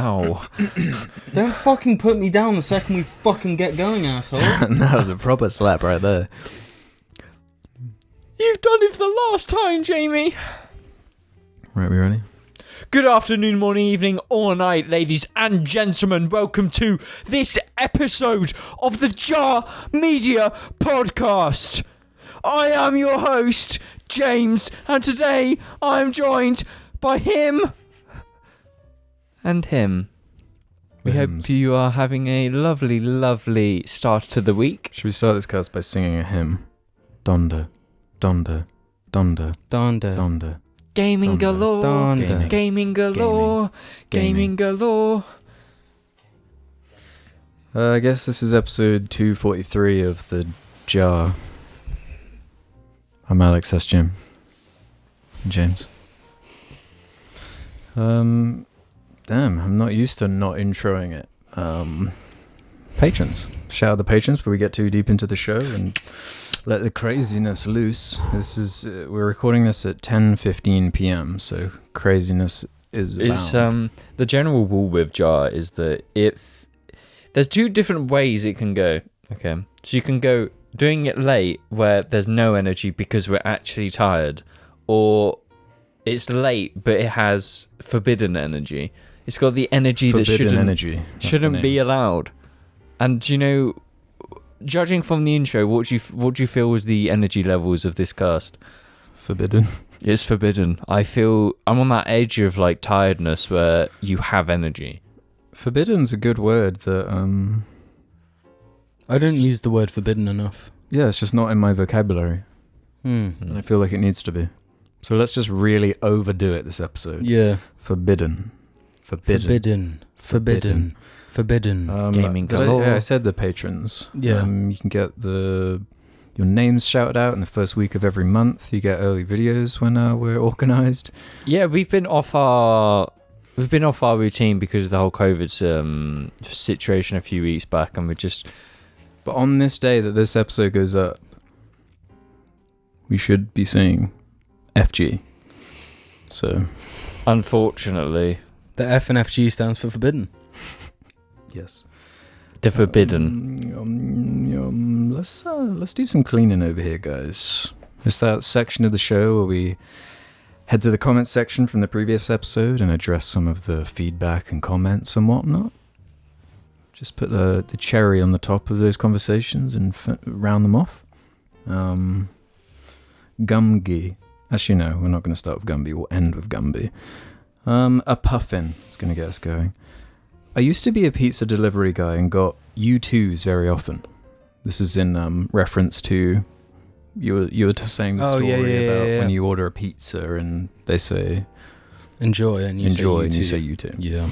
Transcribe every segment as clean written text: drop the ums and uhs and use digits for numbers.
How? Don't fucking put me down the second we fucking get going, asshole. That was a proper slap right there. You've done it for the last time, Jamie. Right, we ready? Good afternoon, morning, evening, or night, ladies and gentlemen. Welcome to this episode of the Jar Media Podcast. I am your host, James, and today I am joined by him and him. We hope you are having a lovely, lovely start to the week. Should we start this cast by singing a hymn? Donda, Donda, Donda, Donda. Donda. Gaming galore, Donda. gaming galore, gaming galore. I guess this is episode 243 of the Jar. I'm Alex, that's Jim. James. Damn, I'm not used to not introing it. Patrons. Shout out the patrons before we get too deep into the show and let the craziness loose. This is we're recording this at 10:15 p.m. So craziness is abound. It's the general rule with Jar is that if there's two different ways it can go. Okay, so you can go doing it late where there's no energy because we're actually tired, or it's late but it has forbidden energy. It's got the energy Forbidden that energy. shouldn't be allowed. And you know, judging from the intro, what do you feel was the energy levels of this cast? Forbidden. It's forbidden. I feel I'm on that edge of like tiredness where you have energy. Forbidden's a good word that I don't use the word forbidden enough. yeah, it's just not in my vocabulary. And I feel like it needs to be. So let's just really overdo it this episode. Yeah. Forbidden. Forbidden. Gaming galore. I said the patrons. Yeah. You can get your names shouted out in the first week of every month. You get early videos when we're organised. Yeah, we've been off our routine because of the whole COVID situation a few weeks back, and But on this day that this episode goes up, we should be seeing FG. So, unfortunately, The F and FG stands for forbidden. yes. the forbidden. Let's do some cleaning over here, guys. It's that section of the show where we head to the comments section from the previous episode and address some of the feedback and comments and whatnot. Just put the cherry on the top of those conversations and round them off. Gumby. Actually, no, we're not going to start with Gumby. We'll end with Gumby. A puffin is going to get us going. I used to be a pizza delivery guy and got U2s very often. This is in reference to you were saying the story about when you order a pizza and they say Enjoy, and you say U2. Yeah.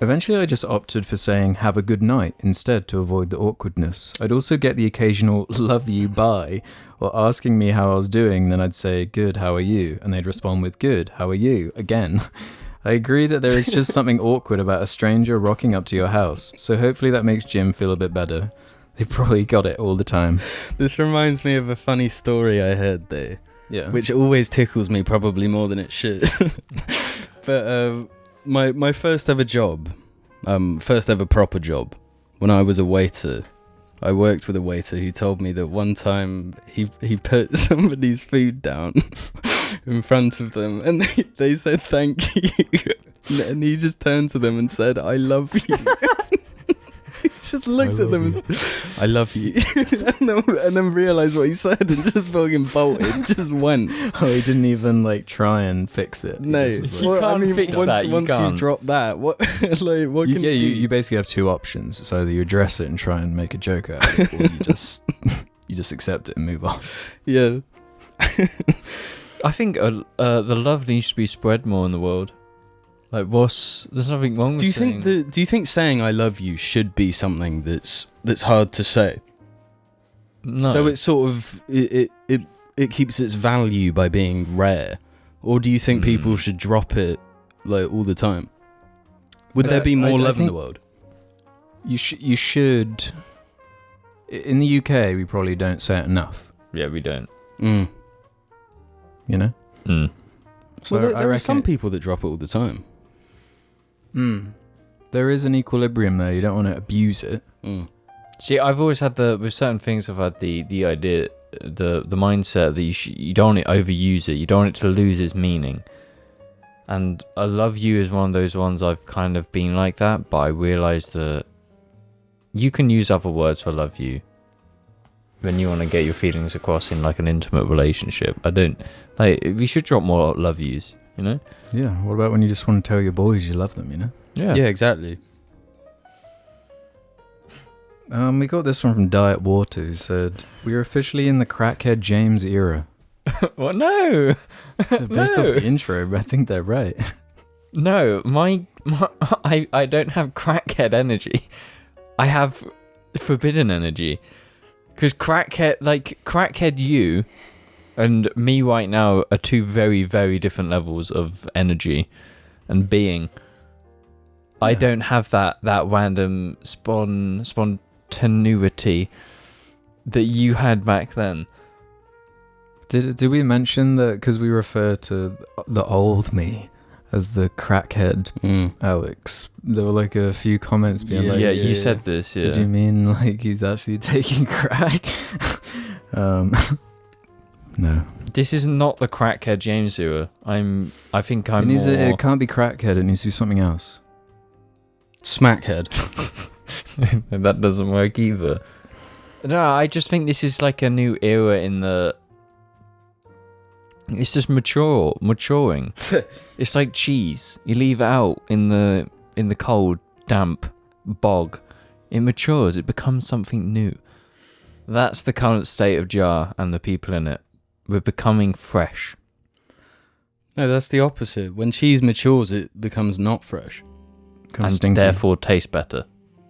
Eventually I just opted for saying have a good night instead to avoid the awkwardness. I'd also get the occasional love you, bye, or asking me how I was doing, then I'd say good, how are you? And they'd respond with good, how are you? Again. I agree that there is just something awkward about a stranger rocking up to your house, so hopefully that makes Jim feel a bit better. They probably got it all the time. This reminds me of a funny story I heard there. Yeah. Which always tickles me probably more than it should. But my first ever job, first ever proper job, when I was a waiter, I worked with a waiter who told me that one time he put somebody's food down in front of them and they said thank you, and he just turned to them and said I love you. He just looked at them and said, I love you. and then realised what he said and just fucking bolted, just went. Oh, he didn't even like try and fix it. No, once you drop that, what like what can you basically have two options. It's either you address it and try and make a joke out of it, or you just accept it and move on. Yeah. I think the love needs to be spread more in the world. Like, there's nothing wrong with saying... Do you think saying I love you should be something that's hard to say? No. So it's sort of it keeps its value by being rare, or do you think people should drop it like all the time? Would there be more love in the world? You should. In the UK, we probably don't say it enough. Yeah, we don't. You know. Mm. So well, there are some people that drop it all the time. There is an equilibrium there. You don't want to abuse it. See, I've always had with certain things, I've had the idea, the mindset that you don't want to overuse it. You don't want it to lose its meaning. And I love you is one of those ones I've kind of been like that, but I realised that you can use other words for love you when you want to get your feelings across in like an intimate relationship. We should drop more love yous, you know? Yeah, what about when you just want to tell your boys you love them, you know? Yeah, exactly. We got this one from Diet Water, who said, "We are officially in the crackhead James era." What? No! Based off the intro, but I think they're right. No, I don't have crackhead I have forbidden energy. Because crackhead you and me right now are two very, very different levels of energy and being. I don't have that random spontaneity that you had back then. Did we mention that because we refer to the old me as the crackhead Alex? There were like a few comments being you said this. Yeah. Did you mean like he's actually taking crack? No. This is not the crackhead James era. I think I'm more... It can't be crackhead. It needs to be something else. Smackhead. That doesn't work either. No, I just think this is like a new era in the... It's just maturing. It's like cheese. You leave it out in the cold, damp bog. It matures. It becomes something new. That's the current state of Jar and the people in it. We're becoming fresh. No, that's the opposite. When cheese matures, it becomes not fresh. And Stinky. therefore tastes better.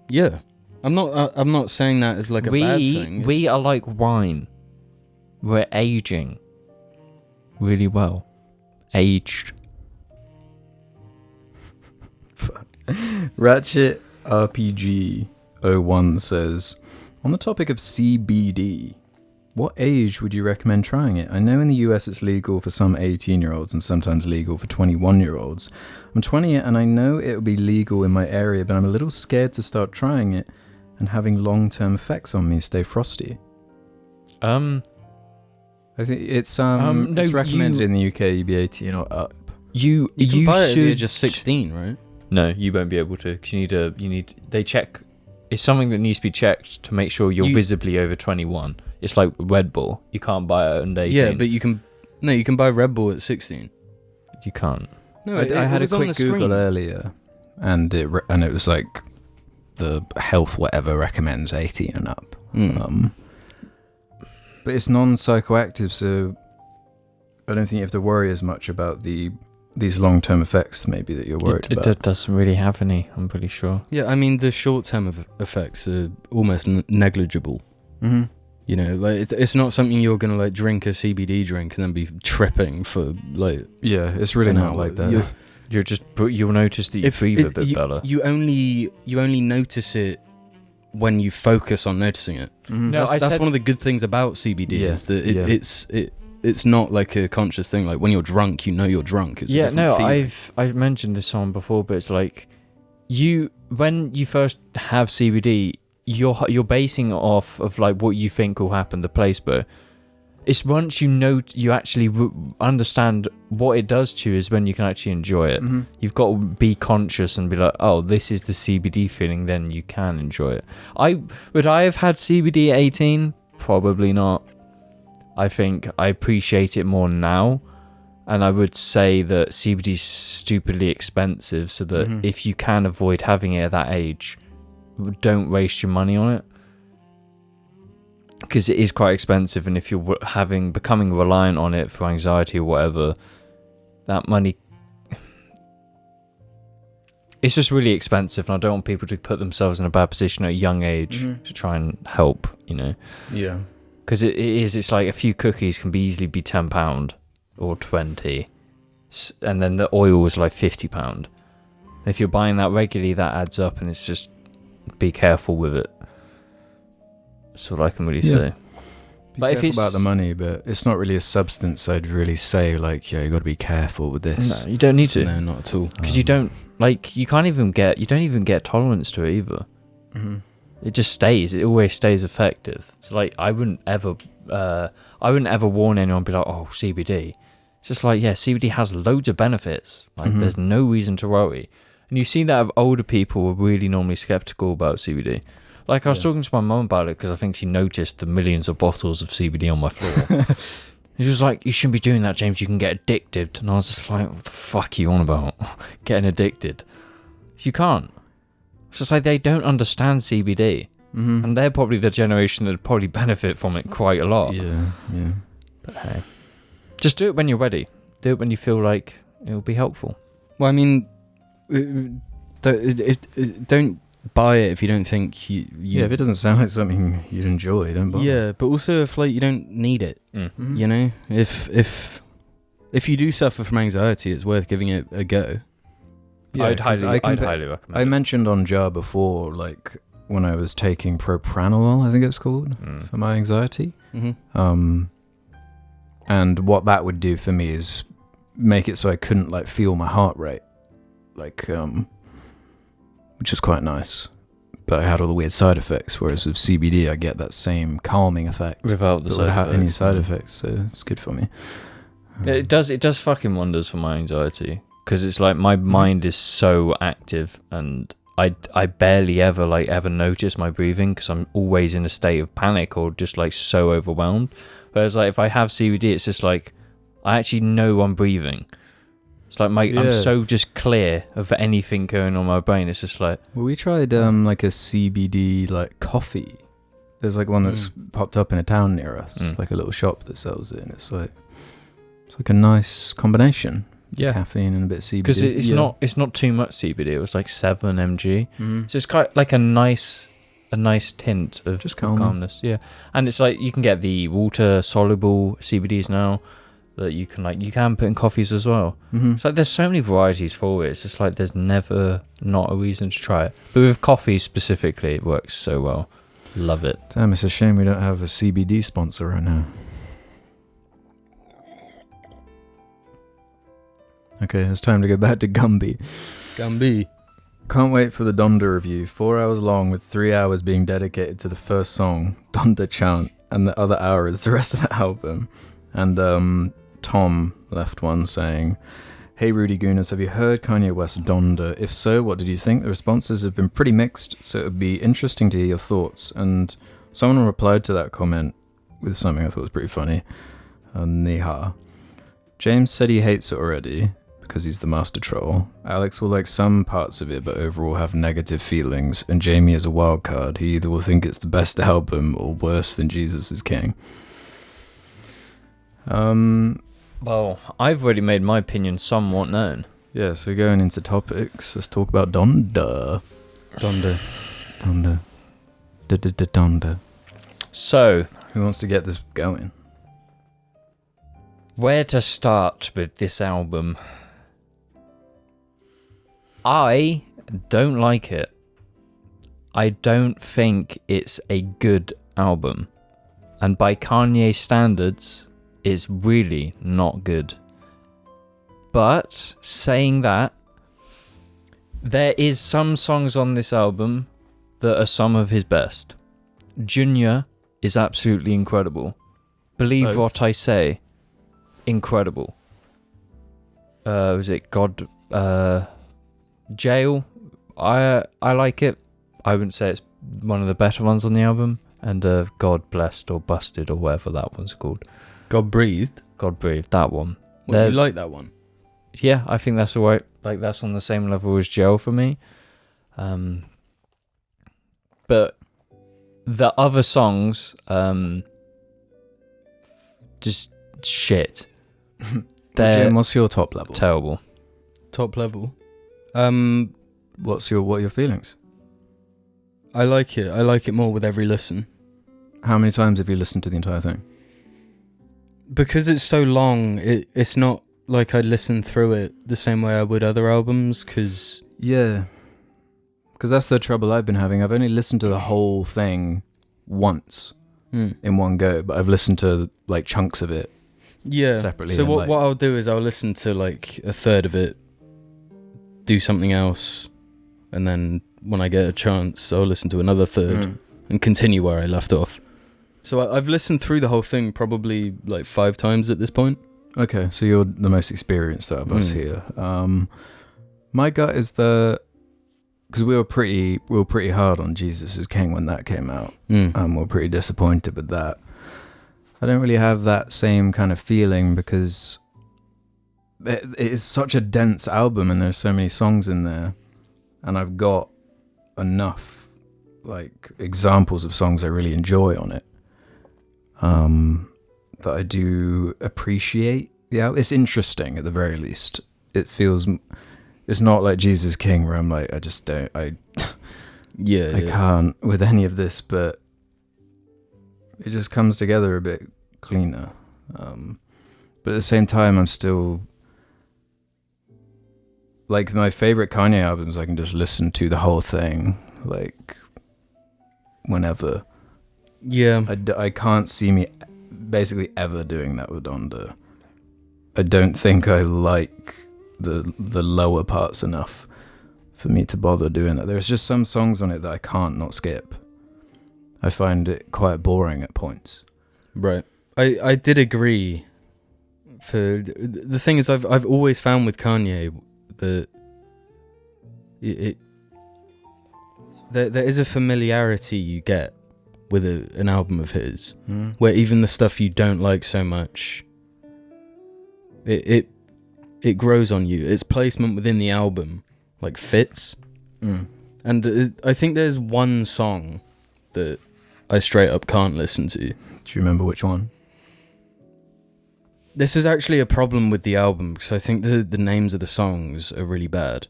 Yeah. I'm not saying that as like a bad thing. We are like wine. We're aging really well. Aged. Ratchet RPG 01 says, on the topic of CBD, what age would you recommend trying it? I know in the US it's legal for some 18-year-olds and sometimes legal for 21-year-olds. I'm 20 and I know it'll be legal in my area, but I'm a little scared to start trying it and having long-term effects on me. Stay frosty. I think it's recommended in the UK you be 18 or up. You can buy it at the age of 16, right? No, you won't be able to, because they check. It's something that needs to be checked to make sure you're visibly over 21. It's like Red Bull. You can't buy it under 18. Yeah, but you can buy Red Bull at 16. You can't. No, I had a quick Google earlier, and it was like the health whatever recommends 18 and up. But it's non-psychoactive, so I don't think you have to worry as much about these long-term effects maybe that you're worried about. It doesn't really have any, I'm pretty sure. Yeah, I mean, the short-term effects are almost negligible. Mm-hmm. You know, like it's not something you're going to like drink a CBD drink and then be tripping for like... Yeah, it's really not like that. You'll notice that you breathe a bit better. You only notice it when you focus on noticing it. Mm-hmm. That's one of the good things about CBD is that it's not like a conscious thing. Like when you're drunk, you know you're drunk. It's feeling. I've mentioned this on before, but it's like when you first have CBD, you're basing it off of like what you think will happen, the placebo. It's once you actually understand what it does to you is when you can actually enjoy it. Mm-hmm. You've got to be conscious and be like, oh, this is the CBD feeling, then you can enjoy it. Would I have had CBD at 18? Probably not. I think I appreciate it more now. And I would say that CBD is stupidly expensive, so that if you can avoid having it at that age, don't waste your money on it. Because it is quite expensive, and if you're becoming reliant on it for anxiety or whatever, that money, it's just really expensive, and I don't want people to put themselves in a bad position at a young age to try and help, you know. Yeah. Because it's like a few cookies can easily be £10 or 20, and then the oil was like £50. If you're buying that regularly, that adds up, and it's just be careful with it. That's all I can really say. But if it's about the money, but it's not really a substance I'd really say like, yeah, you got to be careful with this. No, you don't need to. No, not at all. Because you don't like you don't even get tolerance to it either. Mm-hmm. It just stays. It always stays effective. So like I wouldn't ever warn anyone, be like, oh, CBD. It's just like, yeah, CBD has loads of benefits. Like there's no reason to worry. And you see that of older people are really normally skeptical about CBD. Like I was talking to my mum about it because I think she noticed the millions of bottles of CBD on my floor. She was like, you shouldn't be doing that, James. You can get addicted. And I was just like, what the fuck are you on about? Getting addicted. You can't. It's just like they don't understand CBD. And they're probably the generation that would probably benefit from it quite a lot. Yeah. But hey, just do it when you're ready. Do it when you feel like it'll be helpful. Well, I mean, don't buy it if you don't think you if it doesn't sound like something you'd enjoy, don't buy it. Yeah, but also if like you don't need it, you know, if you do suffer from anxiety, it's worth giving it a go. Yeah, I'd highly recommend I it. mentioned on JAR before, like when I was taking propranolol, I think it's called, for my anxiety. And what that would do for me is make it so I couldn't like feel my heart rate, like which is quite nice. But I had all the weird side effects, whereas with CBD I get that same calming effect Without the side effects. any side effects, so it's good for me. It does fucking wonders for my anxiety, because it's like my mind is so active, and I barely ever notice my breathing because I'm always in a state of panic or just like so overwhelmed. Whereas like if I have CBD, it's just like I actually know I'm breathing. It's like I'm so just clear of anything going on in my brain. It's just like, well, we tried like a CBD like coffee. There's like one that's popped up in a town near us. It's like a little shop that sells it, and it's like a nice combination. Yeah, caffeine and a bit of CBD. Because it's not too much CBD. It was like 7 mg. So it's kind of like a nice tint of just calmness. Yeah, and it's like you can get the water soluble CBDs now that you can put in coffees as well. It's like there's so many varieties for it. It's just like there's never not a reason to try it. But with coffee specifically, it works so well. Love it. Damn, it's a shame we don't have a CBD sponsor right now. Okay, it's time to go back to Gumby. Can't wait for the Donda review. 4 hours long with 3 hours being dedicated to the first song, Donda Chant, and the other hour is the rest of the album. And Tom left one saying, hey Rudy Gooners, have you heard Kanye West's Donda? If so, what did you think? The responses have been pretty mixed, so it would be interesting to hear your thoughts. And someone replied to that comment with something I thought was pretty funny. Neha. James said he hates it already because he's the master troll. Alex will like some parts of it, but overall have negative feelings. And Jamie is a wild card. He either will think it's the best album or worse than Jesus is King. Well, I've already made my opinion somewhat known. Yeah, so going into topics, let's talk about Donda. Donda. So, who wants to get this going? Where to start with this album? I don't like it. I don't think it's a good album. And by Kanye standards, it's really not good. But saying that, there is some songs on this album that are some of his best. Junior is absolutely incredible. Believe What I Say, incredible. Was it God? Jail? I like it. I wouldn't say it's one of the better ones on the album. And God Blessed or Busted or whatever that one's called. God Breathed, that one. You like that one? Yeah, I think that's alright. Like that's on the same level as Jail for me. But the other songs, just shit. Jim, what's your top level? Terrible. Top level. What are your feelings? I like it. I like it more with every listen. How many times have you listened to the entire thing? Because it's so long, it's not like I'd listen through it the same way I would other albums, because... Yeah. Because that's the trouble I've been having. I've only listened to the whole thing once in one go, but I've listened to like chunks of it separately. So what I'll do is I'll listen to like a third of it do something else, and then when I get a chance, I'll listen to another third and continue where I left off. So I've listened through the whole thing probably like 5 times at this point. Okay, so you're the most experienced out of us here. My gut is that because we were pretty hard on Jesus is King when that came out. We were pretty disappointed with that. I don't really have that same kind of feeling because it is such a dense album and there's so many songs in there, and I've got enough like examples of songs I really enjoy on it that I do appreciate. Yeah, it's interesting at the very least. It feels, it's not like Jesus King where I'm like, I just don't, I can't with any of this, but it just comes together a bit cleaner. But at the same time, I'm still, like, my favorite Kanye albums, I can just listen to the whole thing, like, whenever. Yeah. I can't see me basically ever doing that with Donda. I don't think I like the lower parts enough for me to bother doing that. There's just some songs on it that I can't not skip. I find it quite boring at points. Right. I did agree. For the thing is, I've always found with Kanye that there is a familiarity you get with an album of his, where even the stuff you don't like so much, it grows on you. Its placement within the album like fits, and I think there's one song that I straight up can't listen to. Do you remember which one? This is actually a problem with the album because I think the names of the songs are really bad.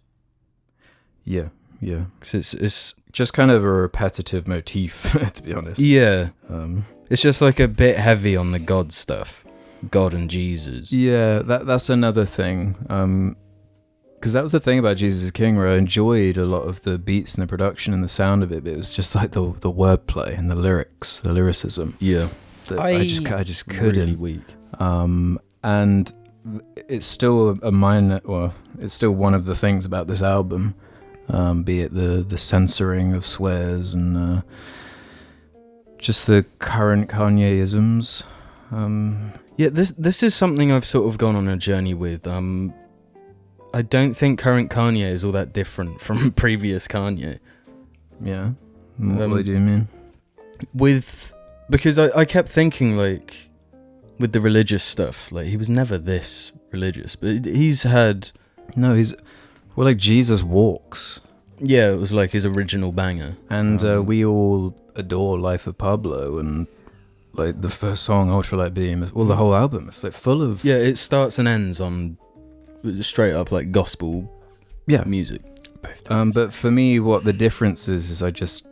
Yeah. Because it's just kind of a repetitive motif, to be honest. Yeah. It's just like a bit heavy on the God stuff. God and Jesus. Yeah, that's another thing. Because that was the thing about Jesus King, where I enjoyed a lot of the beats and the production and the sound of it, but it was just like the wordplay and the lyrics, the lyricism. Yeah. That I just couldn't. Really weak. And it's still a minor, well, it's still one of the things about this album, be it the censoring of swears and just the current Kanye-isms. Yeah, this is something I've sort of gone on a journey with. I don't think current Kanye is all that different from previous Kanye. Yeah. What do you mean? Because I kept thinking, like, with the religious stuff, like, he was never this religious, but he's had... No, well, like, Jesus Walks. Yeah, it was like his original banger. And we all adore Life of Pablo, and, like, the first song, Ultralight Beam, the whole album, it's, like, full of... Yeah, it starts and ends on straight up, like, gospel music. But for me, what the difference is I just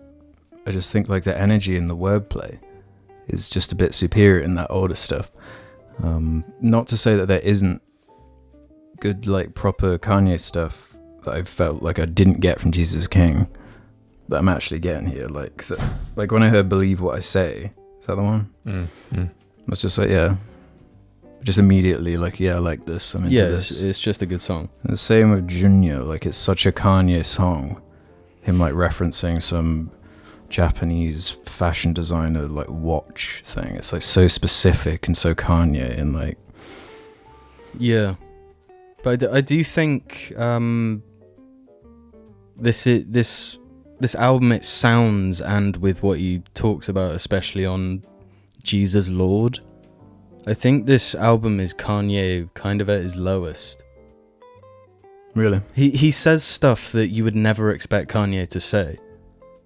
think, like, the energy in the wordplay is just a bit superior in that older stuff. Not to say that there isn't good, like, proper Kanye stuff that I felt like I didn't get from Jesus King, but I'm actually getting here. Like when I heard Believe What I Say, is that the one? I was just like, yeah. Just immediately, like, yeah, I like this. I'm into this. It's just a good song. And the same with Junior. Like, it's such a Kanye song. Him, like, referencing some Japanese fashion designer, like, watch thing. It's, like, so specific and so Kanye and, like... Yeah. But I do think this album, it sounds, and with what he talks about, especially on Jesus Lord, I think this album is Kanye kind of at his lowest. Really? He says stuff that you would never expect Kanye to say.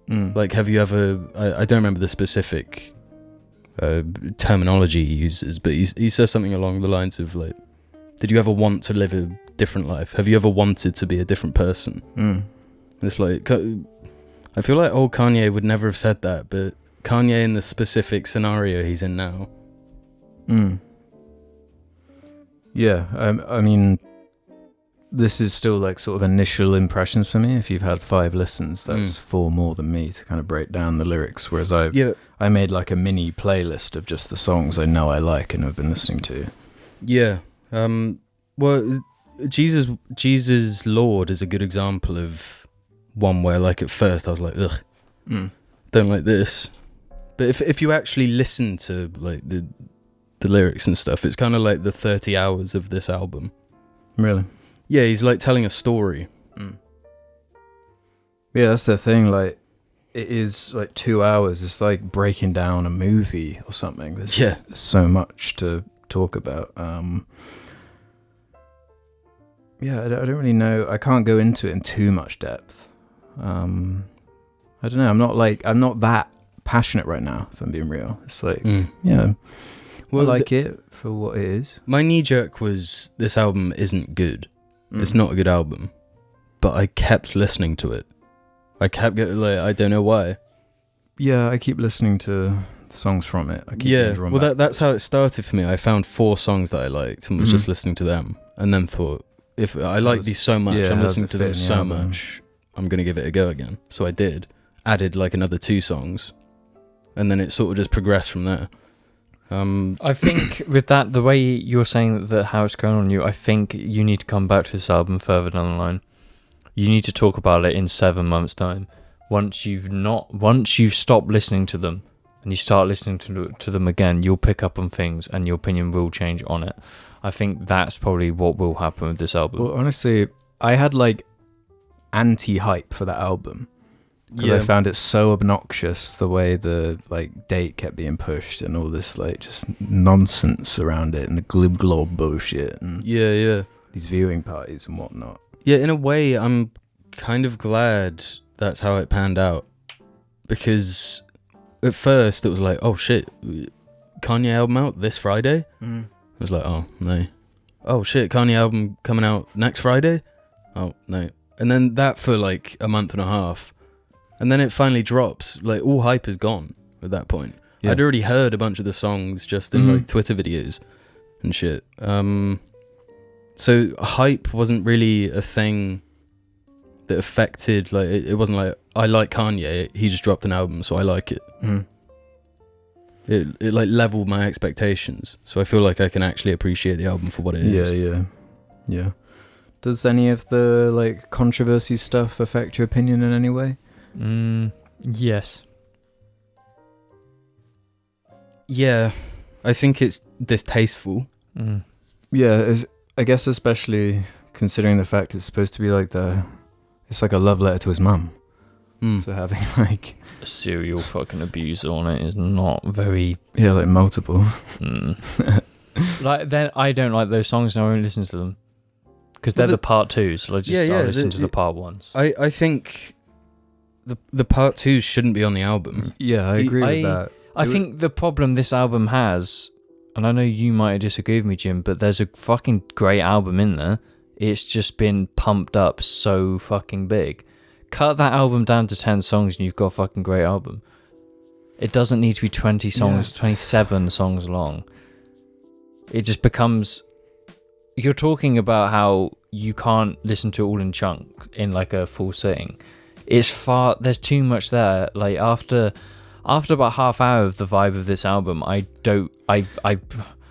Like, have you ever... I don't remember the specific terminology he uses, but he says something along the lines of, like, did you ever want to live a different life? Have you ever wanted to be a different person? It's like... I feel like old Kanye would never have said that, but Kanye in the specific scenario he's in now... Yeah, I mean, this is still like sort of initial impressions for me. If you've had 5 listens, that's 4 more than me to kind of break down the lyrics. Whereas I made like a mini playlist of just the songs I know I like and have been listening to. Yeah. Well, Jesus Lord is a good example of one where, like, at first I was like, ugh, don't like this. But if you actually listen to, like, the lyrics and stuff, it's kind of like the 30 hours of this album. Really? Yeah, he's like telling a story. Yeah, that's the thing. Like, it is like 2 hours. It's like breaking down a movie or something. There's so much to talk about. Yeah, I don't really know. I can't go into it in too much depth. I don't know. I'm not that passionate right now, if I'm being real. It's like, yeah, well, I like it for what it is. My knee jerk was, this album isn't good. It's not a good album. But I kept listening to it. I kept getting, like, I don't know why. Yeah, I keep listening to the songs from it. I keep being drawn back. That's how it started for me. I found 4 songs that I liked and was just listening to them, and then thought, if I like these so much, I'm listening to them so much, I'm going to give it a go again. So I did. Added like another 2 songs, and then it sort of just progressed from there. I think with that, the way you're saying that how it's going on you, I think you need to come back to this album further down the line. You need to talk about it in 7 months' time. Once you've stopped listening to them and you start listening to them again, you'll pick up on things and your opinion will change on it. I think that's probably what will happen with this album. Well, honestly, I had like anti-hype for that album because I found it so obnoxious the way the like date kept being pushed and all this like just nonsense around it and the glib glob bullshit and these viewing parties and whatnot. Yeah, in a way, I'm kind of glad that's how it panned out, because at first it was like, oh shit, Kanye album out this Friday? I was like, oh no. Oh shit, Kanye album coming out next Friday? Oh no. And then that for like a month and a half, and then it finally drops. Like, all hype is gone at that point. I'd already heard a bunch of the songs just in like Twitter videos and shit. So hype wasn't really a thing that affected, like, it wasn't like, I like Kanye, he just dropped an album, so I like it. It like leveled my expectations, so I feel like I can actually appreciate the album for what it is. Yeah. Does any of the like controversy stuff affect your opinion in any way? Yes. Yeah, I think it's distasteful. Yeah, I guess especially considering the fact it's supposed to be like it's like a love letter to his mum. So having like a serial fucking abuser on it is not very... Yeah, like multiple. Like, then I don't like those songs and I won't listen to them. Because they're the part 2s, so I listen to the part 1s. I think the part 2s shouldn't be on the album. Yeah, I agree with that. I think the problem this album has, and I know you might disagree with me, Jim, but there's a fucking great album in there. It's just been pumped up so fucking big. Cut that album down to 10 songs and you've got a fucking great album. It doesn't need to be 20 songs, 27 songs long. It just becomes... You're talking about how you can't listen to it all in chunk in like a full sitting. There's too much there. Like after about half hour of the vibe of this album, I don't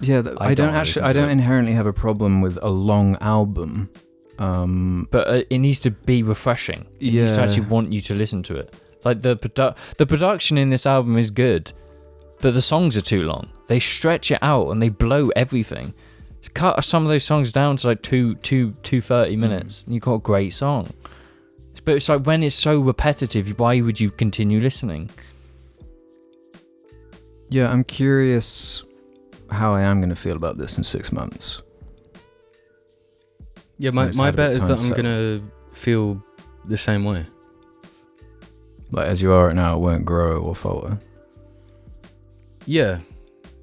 inherently have a problem with a long album. But it needs to be refreshing. It needs to actually want you to listen to it. Like the production in this album is good, but the songs are too long. They stretch it out and they blow everything. Cut some of those songs down to like 30 minutes and you've got a great song. But it's like, when it's so repetitive, why would you continue listening? Yeah, I'm curious how I am going to feel about this in 6 months. Yeah, my bet is that I'm going to feel the same way. Like, as you are right now, it won't grow or falter. Yeah.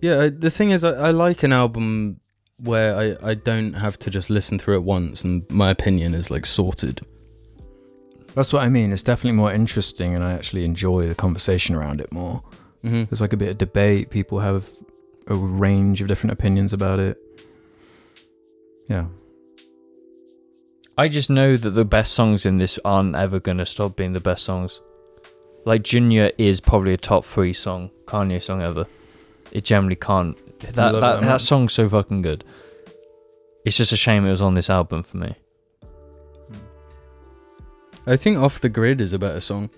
The thing is, I like an album where I don't have to just listen through it once and my opinion is like sorted. That's what I mean. It's definitely more interesting and I actually enjoy the conversation around it more. There's like a bit of debate. People have a range of different opinions about it. Yeah. I just know that the best songs in this aren't ever going to stop being the best songs. Like, Junior is probably a top 3 Kanye song ever. It generally can't. That song's so fucking good. It's just a shame it was on this album for me. I think Off the Grid is a better song.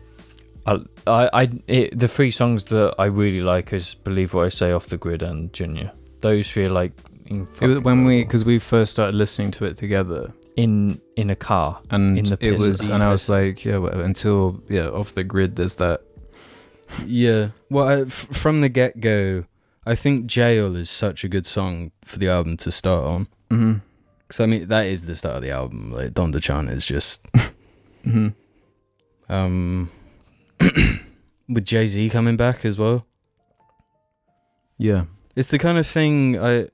The 3 songs that I really like is Believe What I Say, Off the Grid, and Junior. Those feel like because we first started listening to it together in a car, and in the it was, pits. and I was like, until Off the Grid, there's that. Yeah. Well, from the get go, I think Jail is such a good song for the album to start on. Mm-hmm. Because I mean, that is the start of the album. Like Donda-chan is just. Mm-hmm. With Jay-Z coming back as well. Yeah. It's the kind of thing I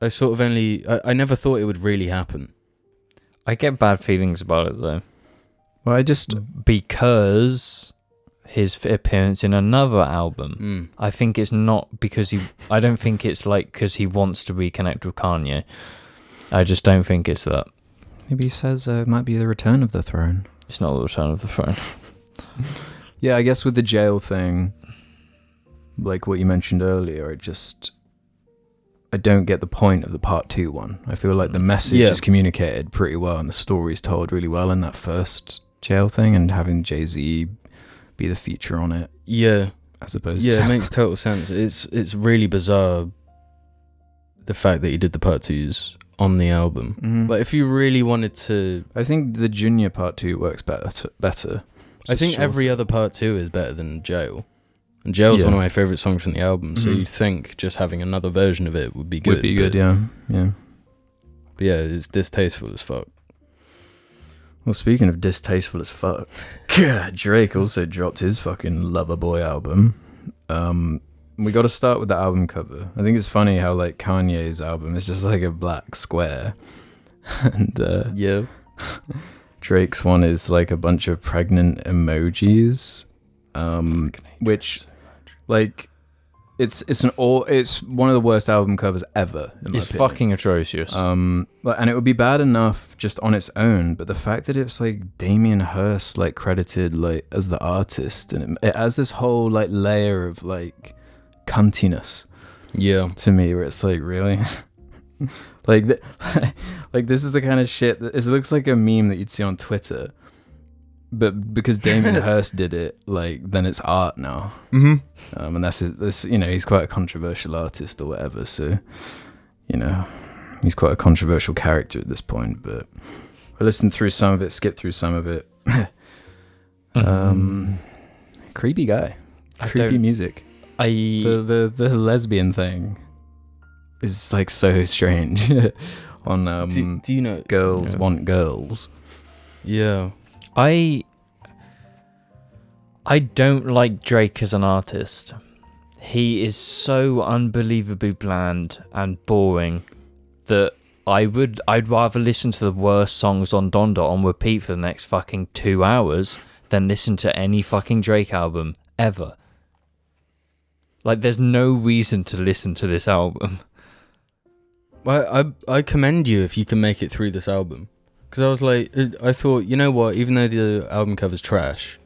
sort of I never thought it would really happen. I get bad feelings about it though. Well, because his appearance in another album. I think it's not because I don't think it's like because he wants to reconnect with Kanye. I just don't think it's that. Maybe he says it might be the return of the throne. It's not the return of the throne. Yeah, I guess with the Jail thing, like what you mentioned earlier, I don't get the point of the part 2 one. I feel like the message is communicated pretty well and the story's told really well in that first Jail thing, and having Jay-Z be the feature on it. Yeah. As opposed to... Yeah, it makes total sense. It's really bizarre, the fact that he did the part 2s on the album. Mm-hmm. Like, if you really wanted to... I think the Junior part 2 works better. I think every other part 2 is better than Jail. And Jail's one of my favourite songs from the album, so you'd think just having another version of it would be good. Yeah. But yeah, it's distasteful as fuck. Well, speaking of distasteful as fuck, Drake also dropped his fucking Lover Boy album. We got to start with the album cover. I think it's funny how like Kanye's album is just like a black square, and Drake's one is like a bunch of pregnant emojis, which like it's one of the worst album covers ever. It's fucking atrocious. And it would be bad enough just on its own, but the fact that it's like Damien Hirst like credited like as the artist, and it has this whole like layer of like cuntiness. Yeah. To me, where it's like, really. Like this is the kind of shit that it looks like a meme that you'd see on Twitter, but because Damien Hirst did it, like then it's art now. Mm-hmm. And that's he's quite a controversial artist or whatever, so he's quite a controversial character at this point. But I listened through some of it, skipped through some of it. Creepy guy, creepy music. The lesbian thing is like so strange. On do you know Girls Want Girls? Yeah. I don't like Drake as an artist. He is so unbelievably bland and boring that I'd rather listen to the worst songs on Donda on repeat for the next fucking 2 hours than listen to any fucking Drake album ever. Like, there's no reason to listen to this album. Well, I commend you if you can make it through this album. Because I was like, I thought, you know what, even though the album cover's trash,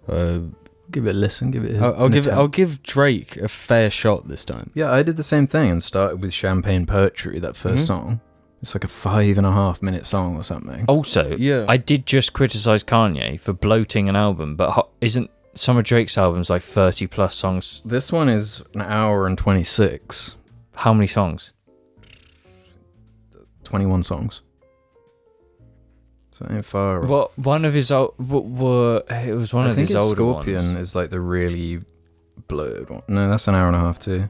give it a listen, I'll give Drake a fair shot this time. Yeah, I did the same thing and started with Champagne Poetry, that first song. It's like a 5.5 minute song or something. Also, I did just criticize Kanye for bloating an album, but isn't some of Drake's albums like 30 plus songs? This one is an hour and 26. How many songs? 21 songs. So ain't far. Well, one of his it was one of his older Scorpion ones. is like the really blurred one. No, that's an hour and a half too.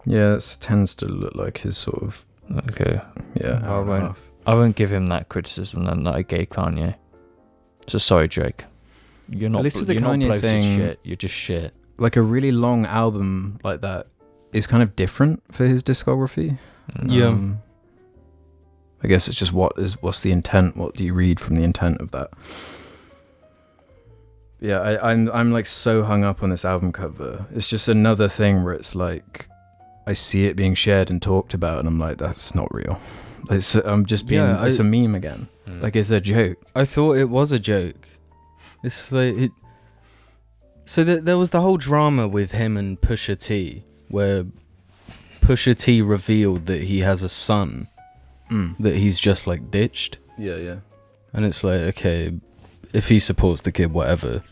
Yeah, it tends to look like his sort of. Okay. Yeah, hour and a half. I won't give him that criticism then that I gave Kanye. So sorry, Drake. You're not. At least with the Kanye bloated thing, shit. You're just shit. Like a really long album like that is kind of different for his discography. Yeah. I guess it's just what's the intent? What do you read from the intent of that? Yeah, I'm like so hung up on this album cover. It's just another thing where it's like I see it being shared and talked about, and I'm like, that's not real. I'm just being. It's a meme again. Like it's a joke. I thought it was a joke. It's like it. So there was the whole drama with him and Pusha T, where Pusha T revealed that he has a son that he's just like ditched. Yeah. And it's like, okay, if he supports the kid, whatever.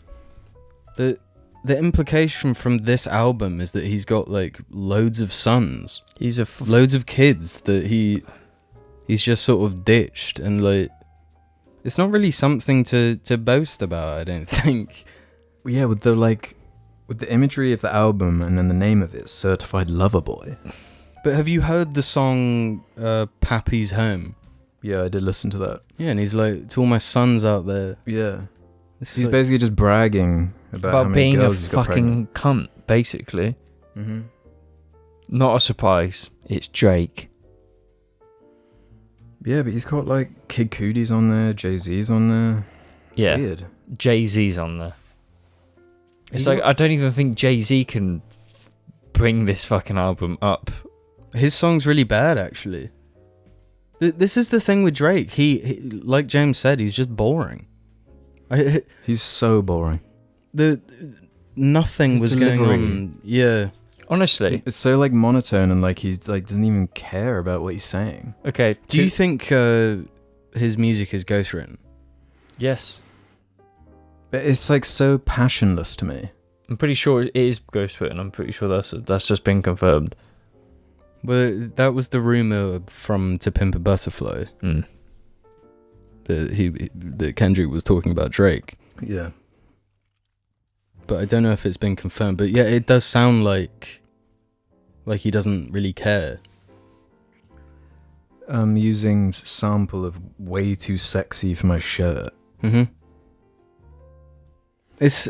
The implication from this album is that he's got like loads of sons. Loads of kids that he's just sort of ditched, and like it's not really something to boast about, I don't think. Yeah, with the imagery of the album and then the name of it, Certified Lover Boy. But have you heard the song Pappy's Home? Yeah, I did listen to that. Yeah, and he's like, to all my sons out there. Yeah. He's He's basically just bragging about how many being a girls he's got fucking cunt, basically. Mm-hmm. Not a surprise. It's Drake. Yeah, but he's got like Kid Cudi's on there, Jay-Z's on there. It's weird. Jay-Z's on there. It's like, I don't even think Jay-Z can bring this fucking album up. His song's really bad, actually. This is the thing with Drake. He like James said, he's just boring. He's so boring. Nothing His was delivery. going on. Yeah. Honestly. It's so like monotone, and like he's like doesn't even care about what he's saying. Okay. Do you think his music is ghostwritten? Yes. But it's like so passionless to me. I'm pretty sure it is ghostwritten. I'm pretty sure that's just been confirmed. Well, that was the rumor from To Pimp a Butterfly that Kendrick was talking about Drake. Yeah. But I don't know if it's been confirmed. But yeah, it does sound like he doesn't really care. I'm using sample of Way Too Sexy for my shirt. Mm-hmm. It's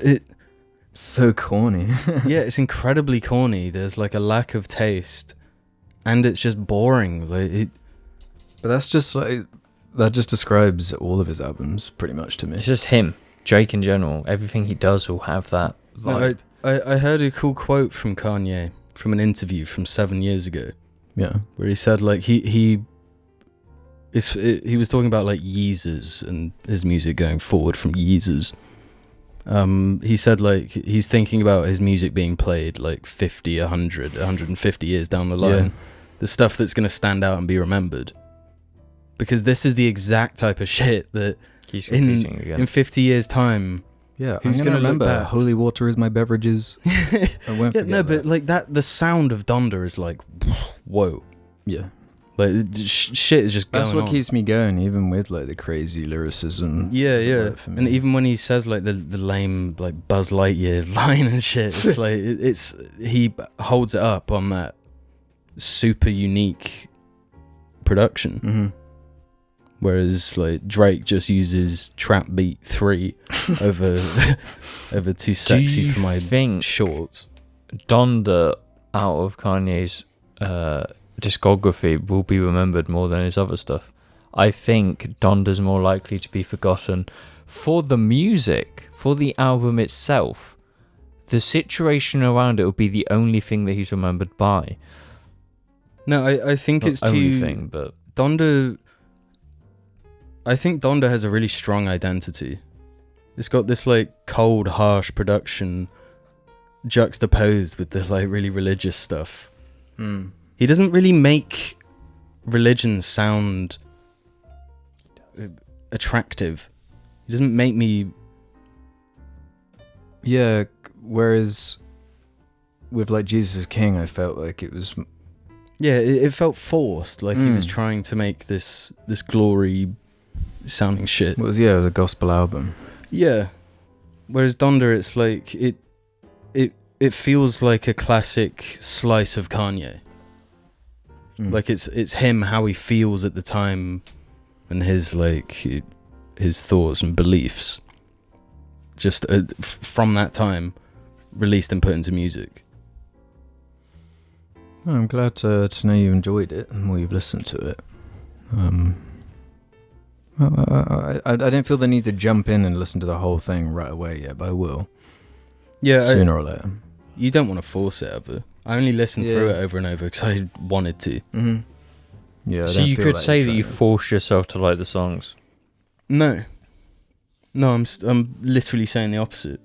so corny. Yeah, it's incredibly corny. There's like a lack of taste, and it's just boring. Like But that's just like that just describes all of his albums pretty much to me. It's just him. Drake in general. Everything he does will have that vibe. No, I heard a cool quote from Kanye from an interview from 7 years ago. Yeah. Where he said like he was talking about like Yeezus and his music going forward from Yeezus. He said like he's thinking about his music being played like 50, 100, 150 years down the line. Yeah. The stuff that's going to stand out and be remembered. Because this is the exact type of shit that He's competing against. in 50 years time. Yeah, Who's I'm gonna gonna remember look back? Holy water is my beverages. I won't Yeah, forget no, that. but like that, the sound of Donda is like, whoa. Yeah. Like shit is just going That's what on. keeps me going, even with like the crazy lyricism. Yeah, doesn't yeah. work for me. And even when he says like the lame like Buzz Lightyear line and shit, it's like he holds it up on that super unique production. Mm-hmm. Whereas like Drake just uses Trap Beat 3 over Too Sexy for my think shorts. Donda out of Kanye's discography will be remembered more than his other stuff. I think Donda's more likely to be forgotten for the music, for the album itself. The situation around it will be the only thing that he's remembered by. No, I think Not it's only too thing, but Donda. I think Donda has a really strong identity. It's got this like cold, harsh production juxtaposed with the like really religious stuff. Mm. He doesn't really make religion sound attractive. He doesn't make me. Yeah, whereas with like Jesus is King, I felt like it was. Yeah, it felt forced. Like he was trying to make this glory sounding shit. It was a gospel album. Yeah. Whereas Donda, it's like it feels like a classic slice of Kanye. Like it's him, how he feels at the time, and his like his thoughts and beliefs. Just from that time, released and put into music. Well, I'm glad to know you enjoyed it and more you've listened to it. I don't feel the need to jump in and listen to the whole thing right away yet, but I will. Yeah, sooner or later. You don't want to force it ever. I only listened through it over and over because I wanted to. Mm-hmm. Yeah. so you could say that you force yourself to like the songs. No, I'm literally saying the opposite.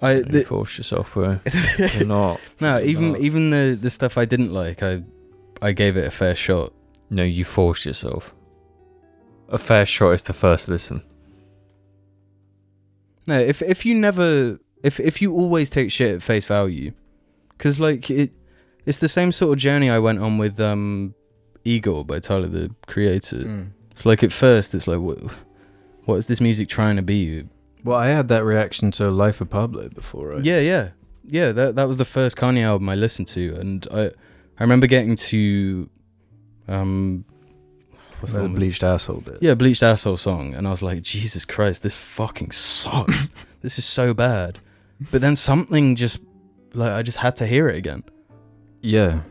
You forced yourself, bro. You're not. No, You're not. even the stuff I didn't like, I gave it a fair shot. No, you forced yourself. A fair shot is the first listen. No, if you always take shit at face value, because like it's the same sort of journey I went on with Igor by Tyler the Creator. It's like at first it's like what is this music trying to be? Well, I had that reaction to Life of Pablo before, right? Yeah. That was the first Kanye album I listened to, and I remember getting to what's The that one? Bleached Asshole bit. Yeah, Bleached Asshole song, and I was like, Jesus Christ, this fucking sucks. This is so bad. But then something just like I just had to hear it again. Yeah.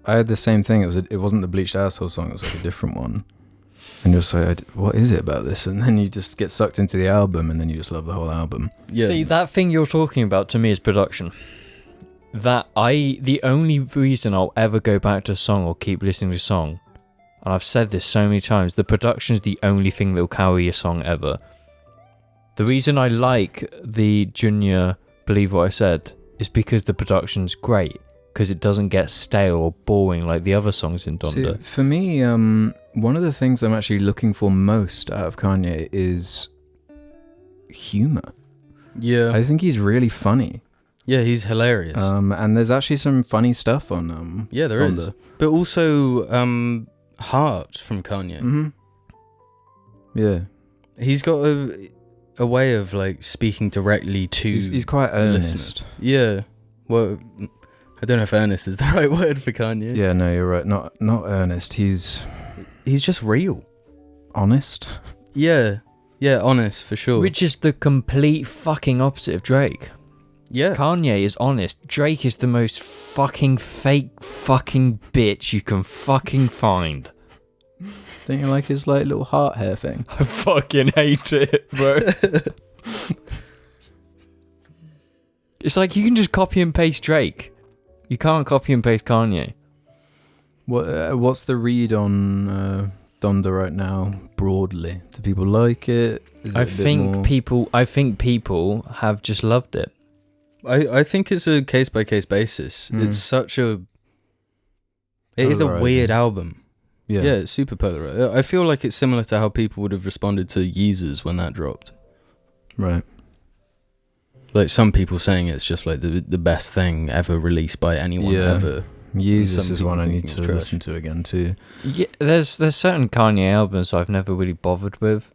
I had the same thing. It wasn't the Bleached Asshole song. It was like a different one. And you're just like, what is it about this? And then you just get sucked into the album, and then you just love the whole album. Yeah. See, that thing you're talking about to me is production. The only reason I'll ever go back to a song or keep listening to a song, and I've said this so many times, the production is the only thing that will carry a song ever. The reason I like the Junior Believe What I Said is because the production's great, because it doesn't get stale or boring like the other songs in Donda. See, for me, one of the things I'm actually looking for most out of Kanye is humor. Yeah. I think he's really funny. Yeah, he's hilarious. And there's actually some funny stuff on yeah, there Donda. is. But also Heart from Kanye. Mm-hmm. Yeah. He's got a way of like speaking directly to He's quite the listener. earnest. Yeah. Well, I don't know if earnest is the right word for Kanye. Yeah, no, you're right. Not earnest. He's He's just real. honest. Yeah, honest for sure. Which is the complete fucking opposite of Drake. yeah, Kanye is honest. Drake is the most fucking fake fucking bitch you can fucking find. Don't you like his like little heart hair thing? I fucking hate it, bro. It's like you can just copy and paste Drake. You can't copy and paste Kanye. What's the read on Donda right now? Broadly, do people like it? Is it I a bit think more- people have just loved it. I think it's a case by case basis. It's such a. It is a Polarizing. weird album. Yeah. Yeah, it's super polarized. I feel like it's similar to how people would have responded to Yeezus when that dropped. Right. Like some people saying it's just like the best thing ever released by anyone Yeah. ever. Jesus Some is one I people need think to it's trash. listen to again too. Yeah, there's certain Kanye albums I've never really bothered with,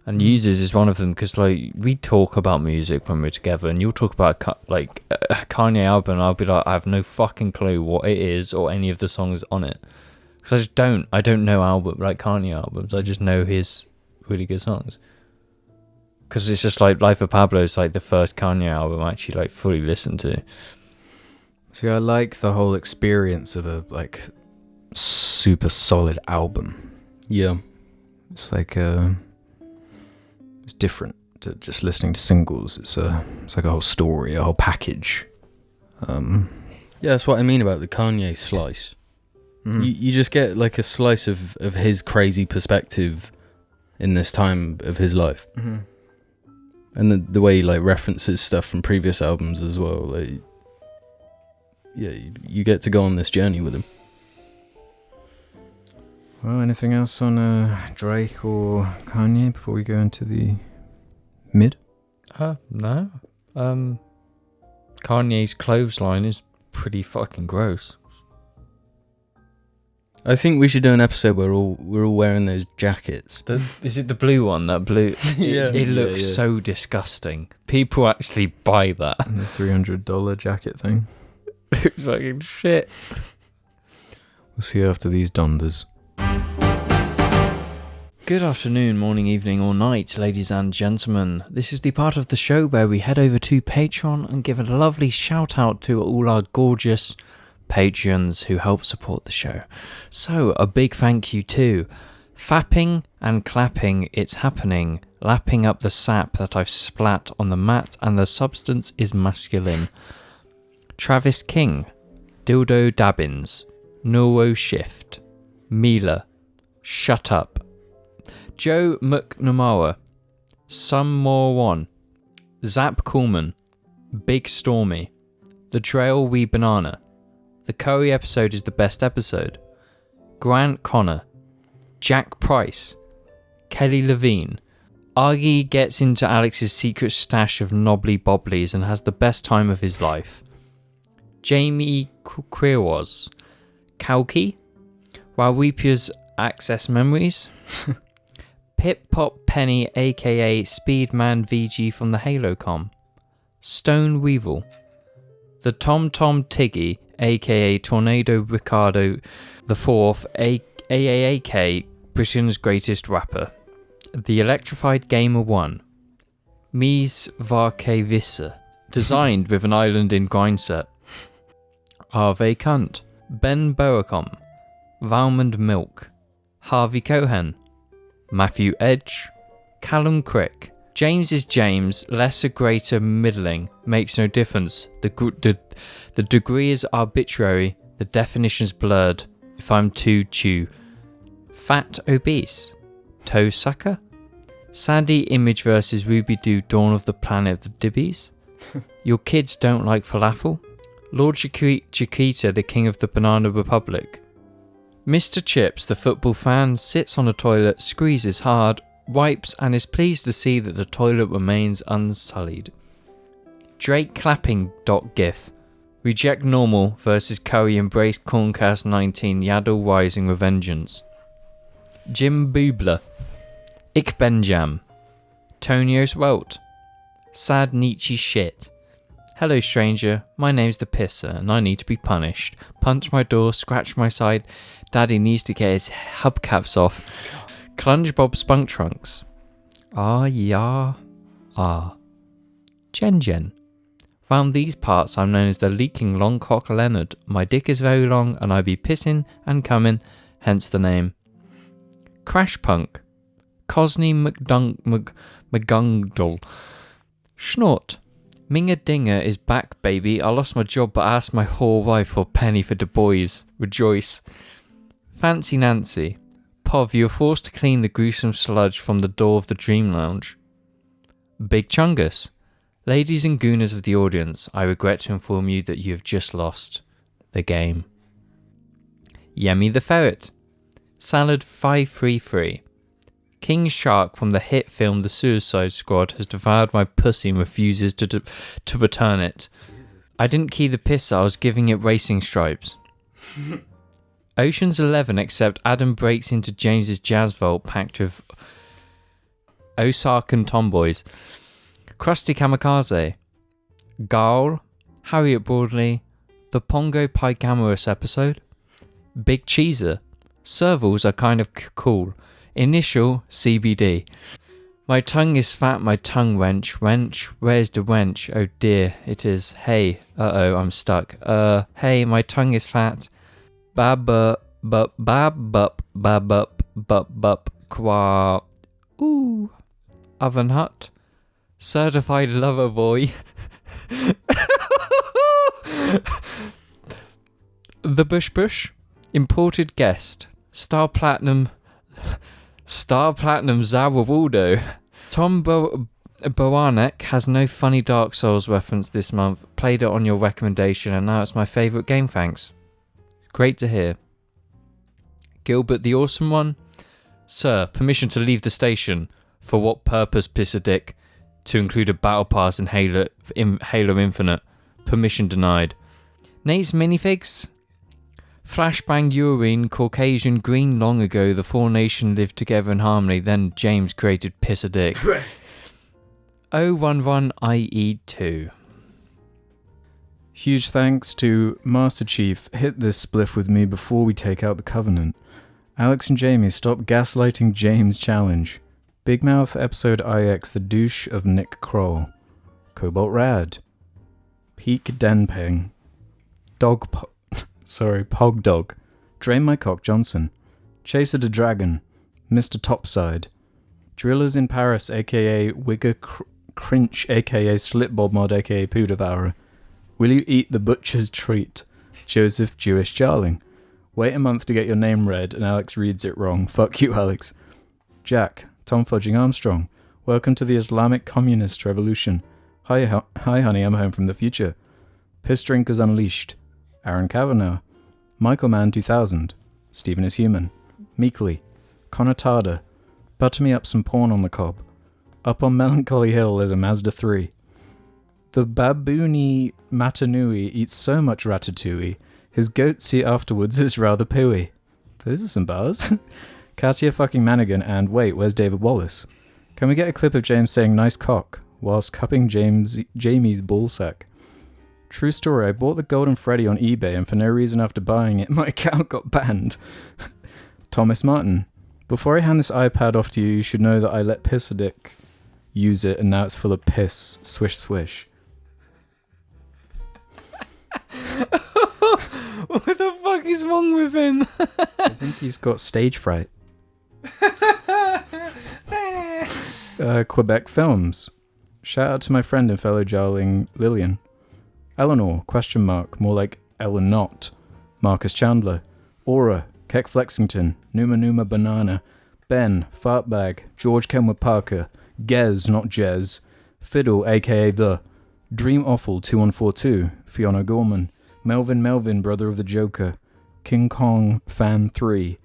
and Users is one of them because like we talk about music when we're together, and you'll talk about a Kanye album, and I'll be like, I have no fucking clue what it is or any of the songs on it, because I don't know Kanye albums. I just know his really good songs. Because it's just like Life of Pablo is like the first Kanye album I actually like fully listened to. See, I like the whole experience of a like super solid album. Yeah. It's like it's different to just listening to singles. It's like a whole story, a whole package. Yeah, that's what I mean about the Kanye slice. You just get like a slice of his crazy perspective in this time of his life. Mm-hmm. And the way he like references stuff from previous albums as well. Like, yeah, you get to go on this journey with him. Well, anything else on Drake or Kanye before we go into the mid? No. Kanye's clothesline is pretty fucking gross. I think we should do an episode where we're all wearing those jackets. Is it the blue one? That blue. Yeah. It looks Yeah. so disgusting. People actually buy that. The $300 jacket thing. It's fucking shit. We'll see you after these Dondas. Good afternoon, morning, evening, or night, ladies and gentlemen. This is the part of the show where we head over to Patreon and give a lovely shout out to all our gorgeous Patreons who help support the show. So, a big thank you to Fapping and Clapping, It's Happening, lapping up the sap that I've splat on the mat and the substance is masculine. Travis King, Dildo Dabbins, Norwo Shift, Mila, Shut Up, Joe McNamara, Some More One, Zap Coolman, Big Stormy, The Trail Wee Banana, The Curry episode is the best episode, Grant Connor, Jack Price, Kelly Levine, Argy gets into Alex's secret stash of knobbly bobblies and has the best time of his life, Jamie Queerwas, Kalki, Wawipia's Access Memories, Pip Pop Penny aka Speedman VG from the HaloCom, Stone Weevil, the Tom Tom Tiggy aka Tornado Ricardo the Fourth AAAK, Britain's greatest rapper, the Electrified Gamer 1, Mies Varkevissa, designed with an island in Grindset, Harvey Cunt, Ben Boacom, Valmond Milk, Harvey Cohen, Matthew Edge, Callum Crick. James is James, lesser, greater, middling, makes no difference. The degree is arbitrary, the definition's blurred. If I'm too chew. Fat obese, toe sucker, Sandy Image versus Ruby Doo Dawn of the Planet of the Dibbies. Your kids don't like falafel. Lord Chiquita, the king of the Banana Republic. Mr. Chips, the football fan, sits on a toilet, squeezes hard, wipes and is pleased to see that the toilet remains unsullied. Drake clapping .gif. Reject normal versus Curry embraced Corncast 19 Yaddle rising revengeance. Jim Boobler. Ik Benjam. Tonios Welt. Sad Nietzsche shit. Hello stranger, my name's the Pisser and I need to be punished. Punch my door, scratch my side, daddy needs to get his hubcaps off. Clunge Bob Spunk Trunks. Ah yeah. Ah. Jen. Round these parts I'm known as the leaking long cock Leonard. My dick is very long and I be pissing and coming, hence the name. Crash Punk. Cosney McGungdle. Schnort. Minga Dinger is back, baby. I lost my job but asked my whore wife for a penny for the boys. Rejoice. Fancy Nancy. Pov, you are forced to clean the gruesome sludge from the door of the Dream Lounge. Big Chungus. Ladies and gooners of the audience, I regret to inform you that you have just lost the game. Yemi the Ferret. Salad 533. King Shark from the hit film The Suicide Squad has devoured my pussy and refuses to return it. Jesus. I didn't key the piss, I was giving it racing stripes. Ocean's 11 except Adam breaks into James's jazz vault packed with Osakan tomboys. Krusty Kamikaze. Gaul. Harriet Broadley. The Pongo Pygamorous episode. Big Cheeser. Servals are kind of cool. Initial CBD. My tongue is fat, my tongue wench. Wench, where's the wench? Oh dear, it is. Hey, I'm stuck. Hey, my tongue is fat. Bab qua. Ooh. Oven Hut. Certified Lover Voy. The Bush. Imported Guest. Star Platinum Zawawaldo. Tom Bowanek has no funny Dark Souls reference this month. Played it on your recommendation and now it's my favourite game, thanks. Great to hear. Gilbert the Awesome One. Sir, permission to leave the station. For what purpose, piss a dick? To include a battle pass in Halo Infinite. Permission denied. Nate's minifigs. Flashbang urine, Caucasian green long ago, the four nations lived together in harmony, then James created piss a dick. 011 IE2. Huge thanks to Master Chief. Hit this spliff with me before we take out the Covenant. Alex and Jamie, stop gaslighting James challenge. Big Mouth episode IX, the douche of Nick Kroll. Cobalt Rad. Peak Denpeng. Pog Dog. Drain My Cock Johnson. Chaser the Dragon. Mr. Topside. Drillers in Paris, aka Wigger Crinch, aka Slipbob Mod, aka Poo Devourer. Will you eat the butcher's treat? Joseph Jewish Jarling. Wait a month to get your name read and Alex reads it wrong. Fuck you, Alex. Jack. Tom Fudging Armstrong. Welcome to the Islamic Communist Revolution. Hi, honey, I'm home from the future. Piss Drinkers Unleashed. Aaron Kavanagh. Michael Mann 2000. Stephen is Human. Meekly. Connotada. Butter me up some porn on the cob. Up on Melancholy Hill there's a Mazda 3. The baboony Matanui eats so much ratatouille, his goatsy afterwards is rather pooey. Those are some bars. Katia fucking Manigan and wait, where's David Wallace? Can we get a clip of James saying nice cock whilst cupping Jamie's ballsack? True story, I bought the Golden Freddy on eBay and for no reason after buying it, my account got banned. Thomas Martin. Before I hand this iPad off to you, you should know that I let Pissadick use it and now it's full of piss. Swish swish. What the fuck is wrong with him? I think he's got stage fright. Quebec Films. Shout out to my friend and fellow jarling Lillian. Eleanor, more like Ellen Not. Marcus Chandler. Aura, Keck Flexington. Numa Banana. Ben, Fartbag. George Kenwood Parker. Gez, not Jez. Fiddle, aka The. Dream Awful 2142. Fiona Gorman. Melvin, brother of the Joker. King Kong Fan 3.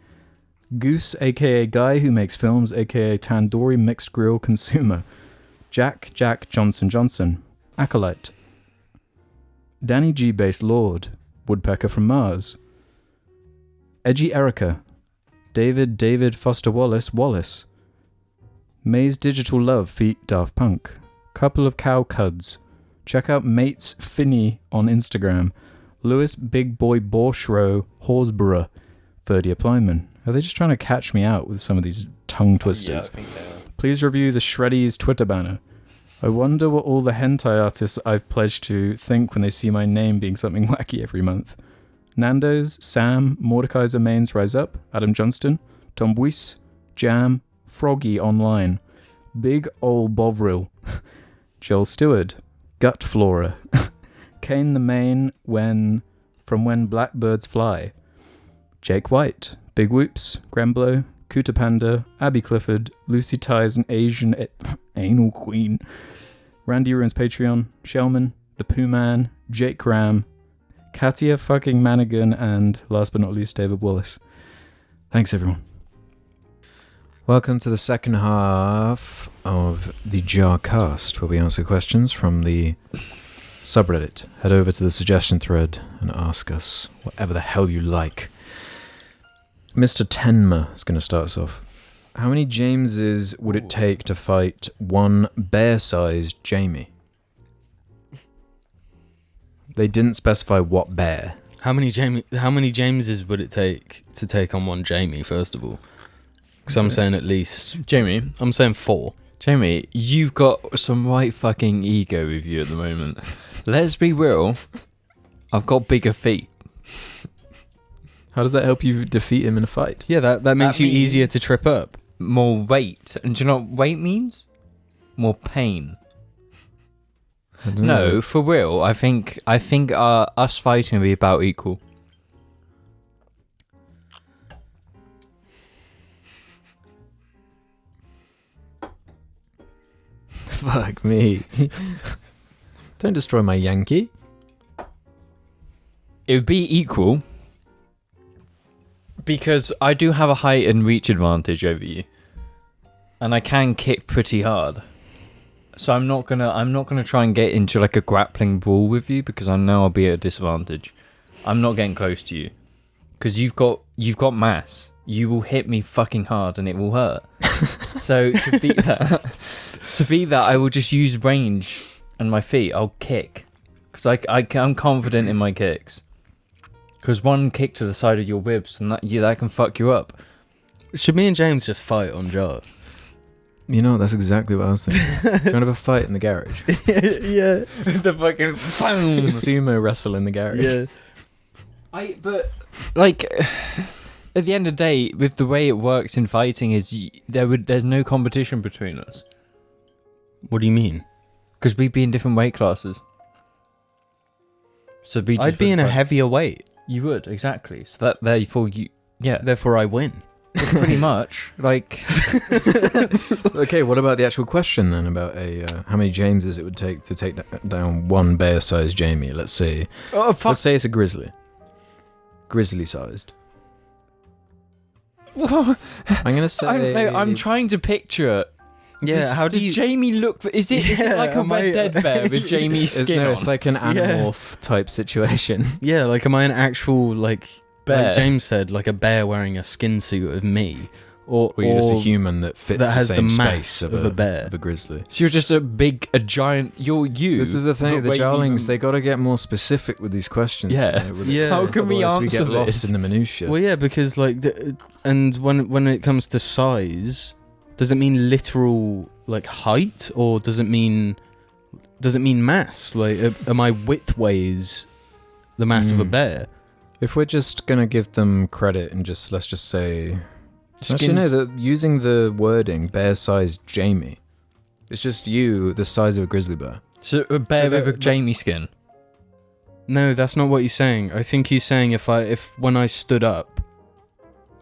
Goose, aka Guy who makes films, aka Tandoori Mixed Grill Consumer. Jack Johnson. Acolyte. Danny G. Base Lord. Woodpecker from Mars. Edgy Erica. David Foster Wallace. May's Digital Love feat Daft Punk. Couple of Cow Cuds. Check out Mates Finney on Instagram. Lewis Big Boy Borshro Horsborough. 30 Plyman. Are they just trying to catch me out with some of these tongue twisters? Yeah, I think they are. Please review the Shreddies Twitter banner. I wonder what all the hentai artists I've pledged to think when they see my name being something wacky every month. Nando's, Sam, Mordekaiser Mains Rise Up, Adam Johnston, Tom Buis, Jam, Froggy Online, Big Ol' Bovril, Joel Stewart, Gut Flora, Kane the Main from When Blackbirds Fly, Jake White, Big Whoops, Gremblow, Kuta Panda, Abby Clifford, Lucy Ties an Asian Anal Queen, Randy Ruins Patreon, Shellman, The Pooh Man, Jake Graham, Katia fucking Manigan, and last but not least, David Wallace. Thanks, everyone. Welcome to the second half of the JARCast, where we answer questions from the subreddit. Head over to the suggestion thread and ask us whatever the hell you like. Mr. Tenma is going to start us off. How many Jameses would it take to fight one bear-sized Jamie? They didn't specify what bear. How many Jameses would it take to take on one Jamie, first of all? Because I'm saying at least... Jamie? I'm saying 4. Jamie, you've got some right fucking ego with you at the moment. Let's be real. I've got bigger feet. How does that help you defeat him in a fight? Yeah, that makes you easier to trip up. More weight. And do you know what weight means? More pain. No, for real. I think us fighting will be about equal. Fuck me. Don't destroy my Yankee. It would be equal. Because I do have a height and reach advantage over you. And I can kick pretty hard. So I'm not gonna try and get into like a grappling brawl with you because I know I'll be at a disadvantage. I'm not getting close to you. Because you've got mass. You will hit me fucking hard and it will hurt. So to beat that, I will just use range and my feet. I'll kick. Because I'm confident in my kicks. Because one kick to the side of your ribs and that can fuck you up. Should me and James just fight on Jar? You know, that's exactly what I was thinking. Trying to have a fight in the garage. Yeah. The fucking boom. Sumo wrestle in the garage. Yeah. But like at the end of the day, with the way it works in fighting, is there's no competition between us. What do you mean? Because we'd be in different weight classes. So I'd be in a heavier weight. You would, exactly. So that therefore you, yeah. Therefore I win. Pretty much. Like, Okay, what about the actual question then? About how many Jameses it would take to take down one bear-sized Jamie? Let's say let's say it's a grizzly-sized. I'm gonna say. I don't know. I'm trying to picture. Yeah, Does Jamie look? Is it like a red dead bear with Jamie's skin on? It's like an animorph type situation. Yeah, like am I an actual like bear? Like James said, like a bear wearing a skin suit of me, or you're just a human that fits that has the same the space mass of a bear. of a grizzly. So you're just a giant. You're you. This is the thing. but The wait, Jarlings, they got to get more specific with these questions. Yeah. Yeah. How can we Otherwise answer we get this? lost in the minutiae. Well, yeah, because like, and when it comes to size, does it mean literal like height, or does it mean mass? Like, my width weighs the mass of a bear? If we're just gonna give them credit and let's just say, actually no, using the wording bear-sized Jamie, it's just you the size of a grizzly bear. So a bear with a Jamie skin. No, that's not what he's saying. I think he's saying if when I stood up,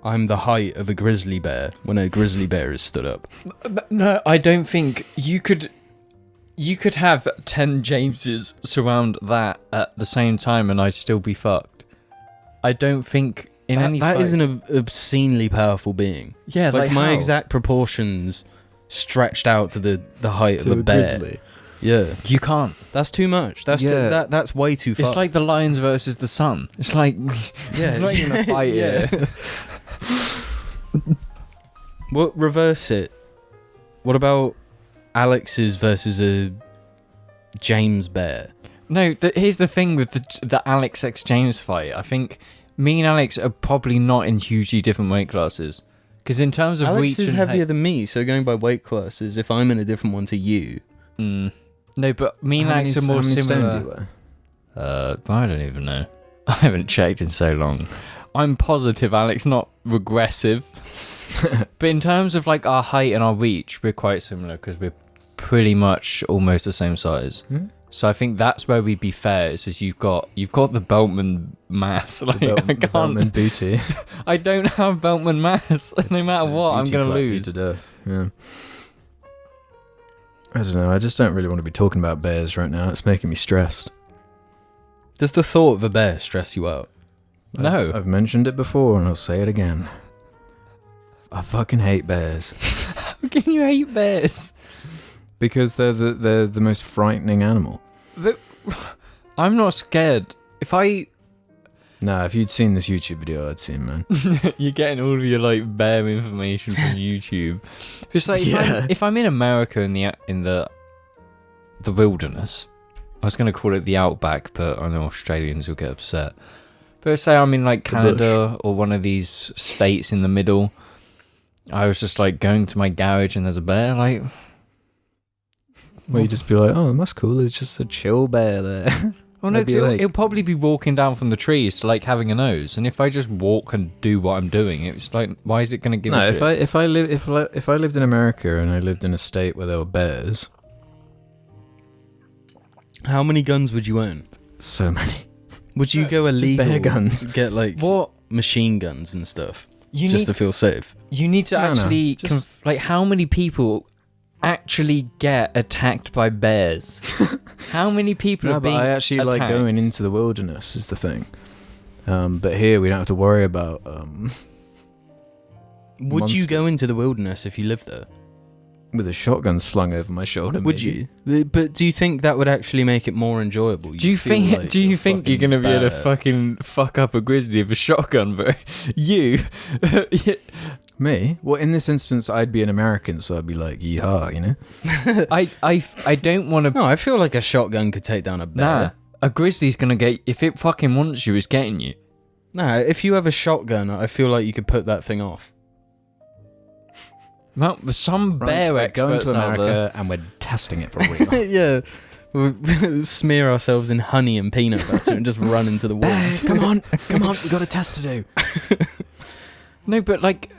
I'm the height of a grizzly bear when a grizzly bear is stood up. No, I don't think you could. You could have 10 Jameses surround that at the same time, and I'd still be fucked. I don't think in any. That is an obscenely powerful being. Yeah, like my how? exact proportions stretched out to the height To of a a bear. grizzly. Yeah, You can't. that's too much. That's that's way too far. It's like the lions versus the sun. It's like it's not even a fight here. Well, reverse it. What about Alex's versus a James bear? No, here's the thing with the Alex x James fight. I think me and Alex are probably not in hugely different weight classes. Because in terms of Alex reach is and heavier height, than me, so going by weight classes, if I'm in a different one to you. No, but me and Alex are more similar. I don't even know. I haven't checked in so long. I'm positive Alex not regressive. But in terms of like our height and our reach, we're quite similar because we're pretty much almost the same size. So I think that's where we'd be fair. Is just you've got the Beltman mass. Like I can't. Beltman booty. I don't have Beltman mass. No matter what, I'm gonna lose to death. Yeah. I don't know. I just don't really want to be talking about bears right now. It's making me stressed. Does the thought of a bear stress you out? No. I've mentioned it before, and I'll say it again. I fucking hate bears. How can you hate bears? Because they're the most frightening animal. I'm not scared. If you'd seen this YouTube video I'd seen, man. you're getting all of your like bear information from YouTube. It's like if I'm in America in the wilderness, I was gonna call it the outback, but I know Australians will get upset. But say I'm in like Canada or one of these states in the middle. I was just like going to my garage and there's a bear, like. Well, you just be like, oh, that's cool. There's just a chill bear there. Well, no, because it'll probably be walking down from the trees to like having a nose, and if I just walk and do what I'm doing, it's like, why is it going to give a shit? if I lived in America and I lived in a state where there were bears, How many guns would you own? so many. Would you go illegal? bear guns. Get like What machine guns and stuff you just need to feel safe. you need to No, actually just- like how many people actually get attacked by bears? How many people No, are but being I actually attacked? like going into the wilderness is the thing. But here we don't have to worry about. Would you go monsters. into the wilderness if you lived there? With a shotgun slung over my shoulder. Would maybe. you? But do you think that would actually make it more enjoyable? Do you think you're gonna be able to fucking fuck up a grizzly with a shotgun, bro? You Me? Well, in this instance, I'd be an American, so I'd be like, yeehaw, you know? I don't want to. No, I feel like a shotgun could take down a bear. Nah, a grizzly's gonna get. If it fucking wants you, it's getting you. Nah, if you have a shotgun, I feel like you could put that thing off. Well, some bear we're going experts to out there. America and we're testing it for real. Yeah. We smear ourselves in honey and peanut butter and just run into the woods. Bears, come on, we got a test to do. No, but like,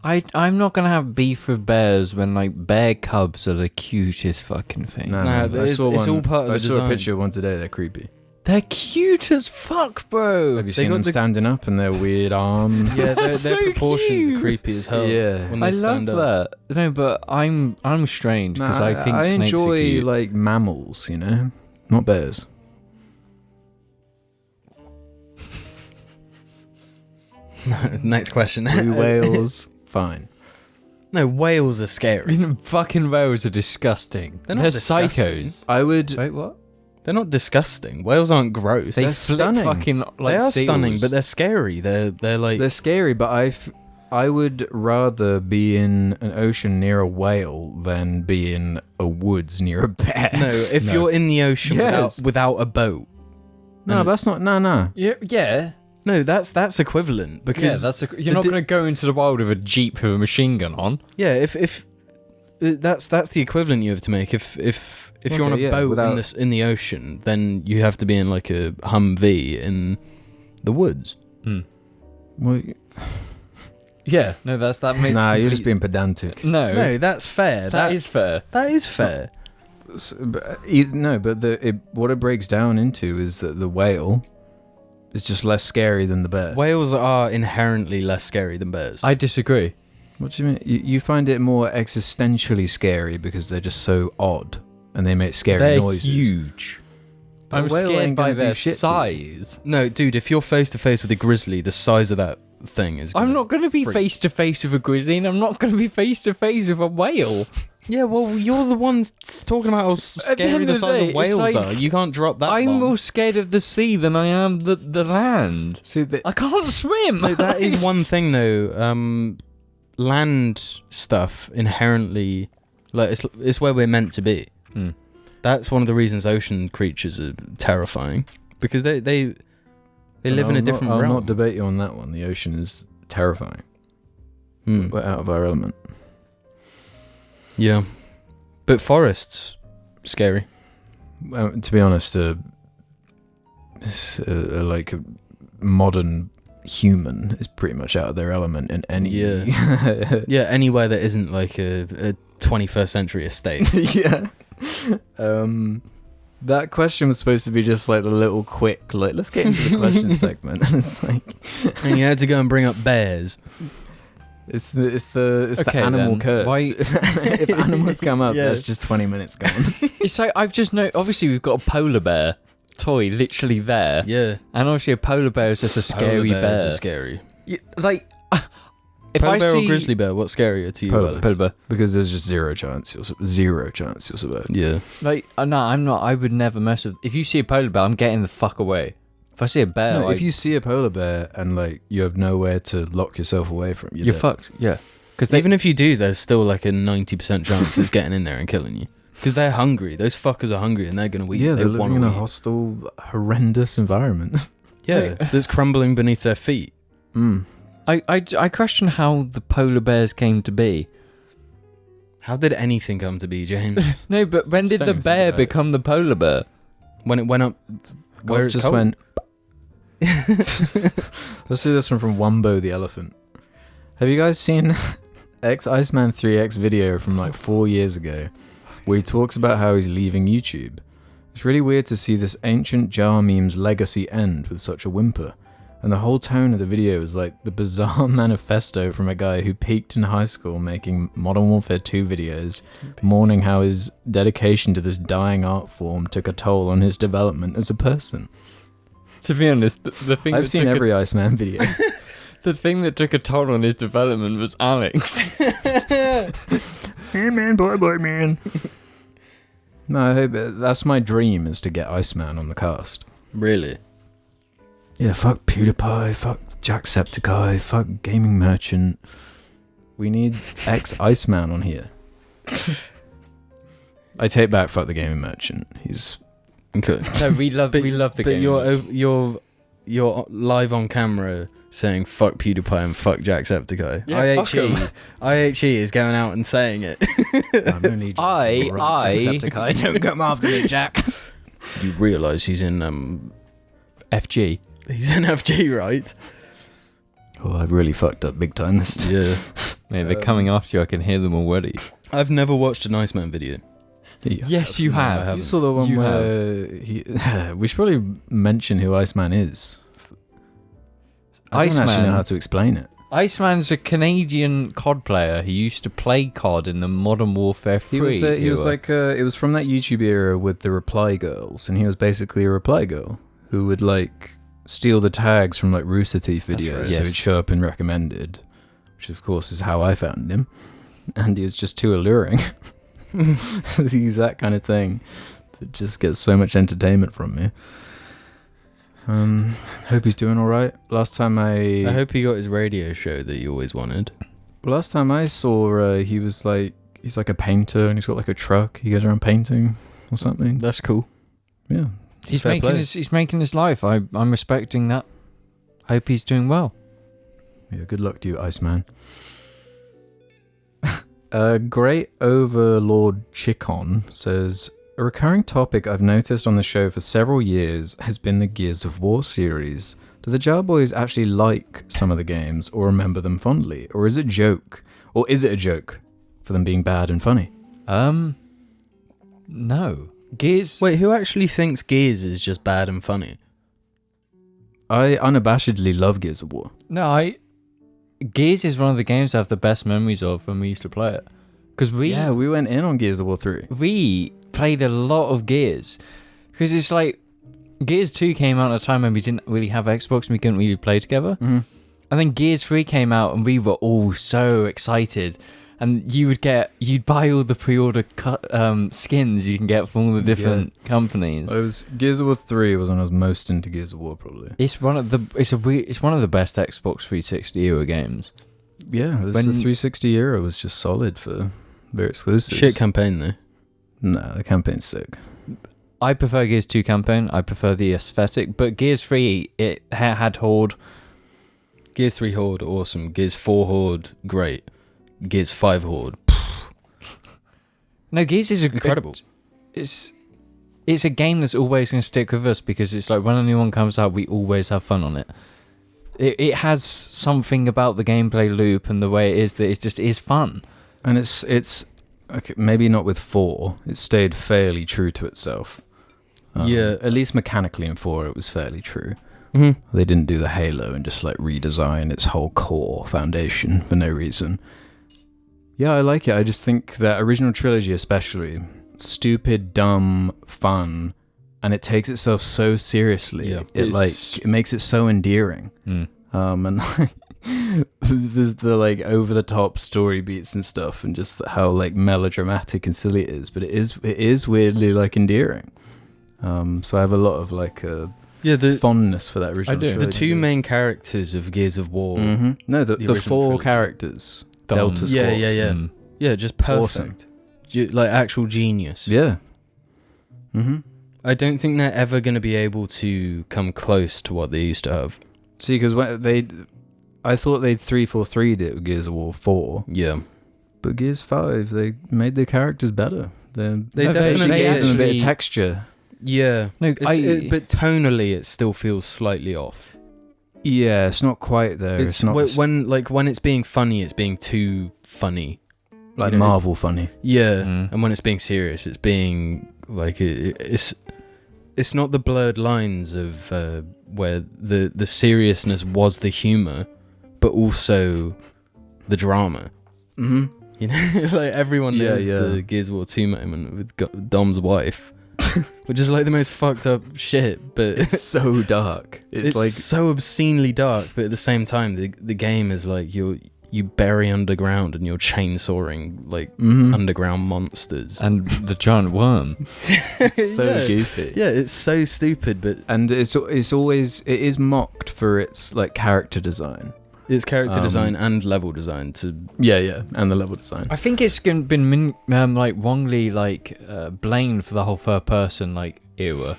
I'm not gonna have beef with bears when like bear cubs are the cutest fucking thing. No, Nah, I saw it's one, all part of the I saw design. a picture of one today. They're creepy. They're cute as fuck, bro. Have you seen them standing up and their weird arms? Yeah, their so proportions cute. are creepy as hell. Yeah. when they I stand love up. that. No, but I'm strange because I think I snakes are enjoy cute. like mammals, you know, not bears. Next question. Blue whales, fine. No, whales are scary. Fucking whales are disgusting. They're not disgusting. psychos. I would. Wait, what? They're not disgusting. Whales aren't gross. They They're flip stunning. fucking like they are seals. stunning, but they're scary. They're like They're scary, but I would rather be in an ocean near a whale than be in a woods near a bear. no. If No. you're in the ocean Yes. without a boat, No, that's not. No. Yeah. no, that's equivalent because You're not going to go into the wild with a jeep with a machine gun on. yeah, if that's the equivalent you have to make. If you're on a Okay, yeah, boat without- in the ocean, then you have to be in like a Humvee in the woods. Well, Yeah, no, that makes. nah, you're just complete- being pedantic. No, No, that's fair. that is fair. That is fair. What it breaks down into is that the whale is just less scary than the bear. Whales are inherently less scary than bears. I disagree. What do you mean? You find it more existentially scary because they're just so odd and they make scary They're noises. huge. But I'm a whale scared ain't by gonna do their shit to you. size. No, dude, if you're face to face with a grizzly, the size of that thing is. I'm not going to be freak. face to face with a grizzly, and I'm not going to be face to face with a whale. Yeah, well, you're the ones talking about how At the scary end the of the size day, of it's whales like- are. You can't drop that. I'm bomb. more scared of the sea than I am the land. See, I can't swim. No, that is one thing though. Land stuff inherently, like it's where we're meant to be. That's one of the reasons ocean creatures are terrifying because they live in a different I'll realm. not debate you on that one. The ocean is terrifying. We're out of our element. Yeah, but forests scary. To be honest, like a modern human is pretty much out of their element in any. Yeah. Yeah, anywhere that isn't like a 21st century estate. Yeah. That question was supposed to be just like the little quick, like, let's get into the question segment. And it's like, And you had to go and bring up bears. it's the Okay, animal then. curse. Why- If animals come up, Yeah. that's just 20 minutes gone. It's like I've just obviously we've got a polar bear toy literally there, Yeah. and obviously a polar bear is just a scary Polar bears bear. are scary. Like if Polar I bear see or grizzly bear, what's scarier to you, Polar Alex? polar bear, Because there's just zero chance you'll survive. Yeah. like no, I'm not. I would never mess with. If you see a polar bear, I'm getting the fuck away. If I see a bear, No, like, if you see a polar bear and like you have nowhere to lock yourself away from, you're fucked. Yeah, because Even if you do, there's still like a 90% chance it's getting in there and killing you. Because they're hungry. Those fuckers are hungry and they're going to eat you. Yeah, they're They living wanna in a eat you. hostile, horrendous environment. Yeah, that's crumbling beneath their feet. I question how the polar bears came to be. How did anything come to be, James? No, but when did Just the don't think bear about it. become the polar bear? When it went up, where God it's just cold? went. Let's do this one from Wumbo the elephant. Have you guys seen IceMan 3X video from like 4 years ago, where he talks about how he's leaving YouTube? It's really weird to see this ancient jar meme's legacy end with such a whimper. And the whole tone of the video is like the bizarre manifesto from a guy who peaked in high school making Modern Warfare 2 videos, mourning how his dedication to this dying art form took a toll on his development as a person. To be honest, the thing I've seen every IceMan video. the thing that took a toll on his development was Alex. Hey man, boy man. No, I hope that's my dream, is to get IceMan on the cast. Really? Yeah, fuck PewDiePie, fuck Jacksepticeye, fuck Gaming Merchant. We need IceMan on here. I take back fuck the Gaming Merchant. He's Okay. No, we love the But game. you're live on camera saying fuck PewDiePie and fuck Jacksepticeye. Yeah, fuck 'em. IHE is going out and saying it. I'm only I- don't come after me, Jack. You realise he's in FG. he's in FG, right? Oh, I've really fucked up big time this time. Yeah. Mate, they're coming after you. I can hear them already. I've never watched an IceMan video. Yes, you No, I have. haven't. You saw the one You where we should probably mention who Iceman is. I don't actually Iceman. know how to explain it. Iceman's a Canadian COD player who used to play COD in the Modern Warfare 3 He was era. like it was from that YouTube era with the reply girls, and he was basically a reply girl who would like steal the tags from like Rooster Teeth That's videos, right. so Yes. he'd show up in recommended, which of course is how I found him, and he was just too alluring. He's that kind of thing that just gets so much entertainment from me. Hope he's doing all right. Last time I hope he got his radio show that he always wanted. Last time I saw, he's like a painter, and he's got like a truck. He goes around painting or something. That's cool. Yeah. he's fair making play. he's making his life. I'm respecting that. Hope he's doing well. Yeah, good luck to you, Iceman. Great Overlord Chicon says, a recurring topic I've noticed on the show for several years has been the Gears of War series. Do the Jar Boys actually like some of the games or remember them fondly? Or is it a joke for them being bad and funny? No. Gears. Wait, who actually thinks Gears is just bad and funny? I unabashedly love Gears of War. No, Gears is one of the games I have the best memories of when we used to play it. Because we went in on Gears of War 3. we played a lot of Gears. Because it's like, Gears 2 came out at a time when we didn't really have Xbox and we couldn't really play together. Mm-hmm. And then Gears 3 came out and we were all so excited. And you'd buy all the pre-order skins you can get from all the different companies. Gears of War 3 was when I was most into Gears of War, probably. It's one of the best Xbox 360 era games. Yeah, the 360 era was just solid for their exclusives. Shit campaign though. No, the campaign's sick. I prefer Gears 2 campaign. I prefer the aesthetic, but Gears 3 it had Horde. Gears 3 Horde, awesome. Gears 4 Horde, great. Gears 5 Horde, No, Gears is incredible. It's a game that's always going to stick with us because it's like when a new one comes out, we always have fun on it. It has something about the gameplay loop and the way it is that it just is fun. And it's okay, maybe not with 4. It stayed fairly true to itself. Yeah. At least mechanically in 4 it was fairly true. Mm-hmm. They didn't do the Halo and just like redesign its whole core foundation for no reason. Yeah, I like it. I just think that original trilogy especially, stupid, dumb, fun, and it takes itself so seriously. Yeah. It makes it so endearing. Mm. And like, there's the like over the top story beats and stuff, and just how like melodramatic and silly it is. But it is weirdly like endearing. So I have a lot of like the fondness for that original I do. trilogy. the two main characters of Gears of War. Mm-hmm. No, the original 4 trilogy. characters. Dom. Delta Squad. Mm. Yeah, just perfect. Awesome. Like actual genius. Yeah. Mm-hmm. I don't think they're ever going to be able to come close to what they used to have. See, because I thought they'd 343'd it with Gears of War 4, Yeah. but Gears 5, they made the characters better. They No, definitely they gave them a bit actually- of texture. Yeah. No, But tonally, it still feels slightly off. Yeah, it's not quite there. It's not when it's being funny, it's being too funny. like you know, Marvel funny. Yeah, Mm. and when it's being serious, it's being like it's not the blurred lines of where the seriousness was the humor, but also the drama. Mm-hmm. You know, like everyone Yeah, knows yeah. the Gears of War 2 moment with Dom's wife, which is like the most fucked up shit. But It's so dark. It's like so obscenely dark, but at the same time, the game is like you bury underground and you're chainsawing like mhm. underground monsters. and the giant worm. It's so Yeah. goofy. Yeah, it's so stupid, but And it is mocked for its like character design. it's character design and level design to Yeah, and the level design. I think it's been like wrongly blamed for the whole third person like era.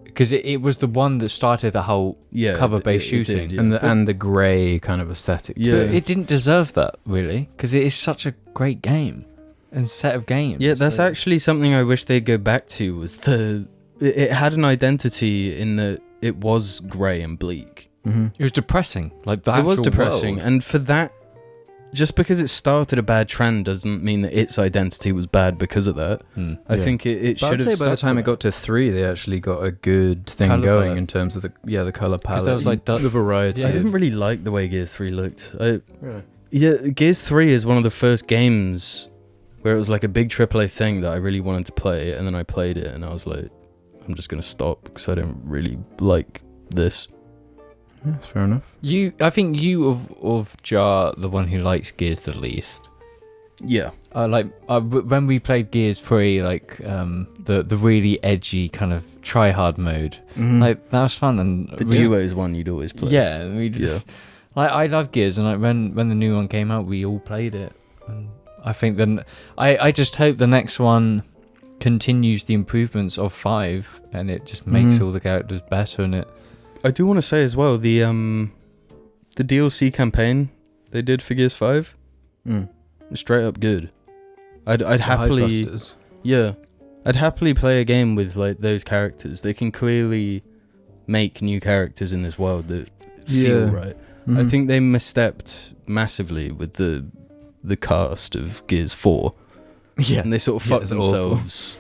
Because it was the one that started the whole cover-based shooting. yeah. And the grey kind of aesthetic. Yeah. But it didn't deserve that, really, because it is such a great game and set of games. Yeah, that's Like, actually something I wish they'd go back to. Was it had an identity in that it was grey and bleak. Mm-hmm. it was depressing. Like that. It was depressing, and for that just because it started a bad trend doesn't mean that its identity was bad because of that. I think it should have. I'd say by the time it got to 3, they actually got a good thing Colour going palette. in terms of the color palette. There was like the variety. I didn't really like the way Gears 3 looked. Really? Yeah, Gears 3 is one of the first games where it was like a big AAA thing that I really wanted to play, and then I played it and I was like, I'm just gonna stop because I don't really like this. Yeah, that's fair enough. I think you of Jar, the one who likes Gears the least. Yeah. When we played Gears 3, like the really edgy kind of try hard mode, like that was fun, and The duo is one you'd always play. Yeah, we just like I love Gears, and like when the new one came out, we all played it. And I think then I just hope the next one continues the improvements of 5, and it just makes all the characters better. And it. I do want to say as well the DLC campaign they did for Gears 5, straight up good. I'd happily I'd happily play a game with like those characters. They can clearly make new characters in this world that feel right. I think they misstepped massively with the cast of Gears 4. Yeah, and they sort of fucked themselves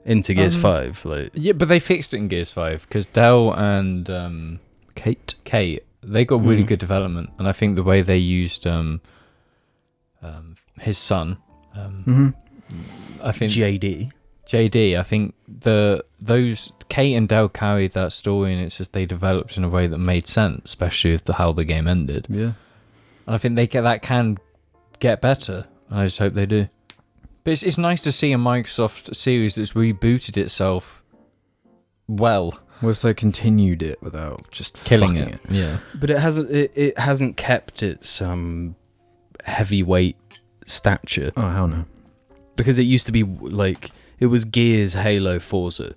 into Gears 5. Like, yeah, but they fixed it in Gears 5 because Del and Kate, they got really good development, and I think the way they used his son, I think JD, I think those Kate and Del carried that story, and it's just they developed in a way that made sense, especially with how the game ended. Yeah, and I think that can get better. I just hope they do. But it's nice to see a Microsoft series that's rebooted itself well. Well, it's like continued it without just killing fucking it. Yeah, but it hasn't kept its heavyweight stature. Oh hell no! Because it used to be like it was Gears, Halo, Forza,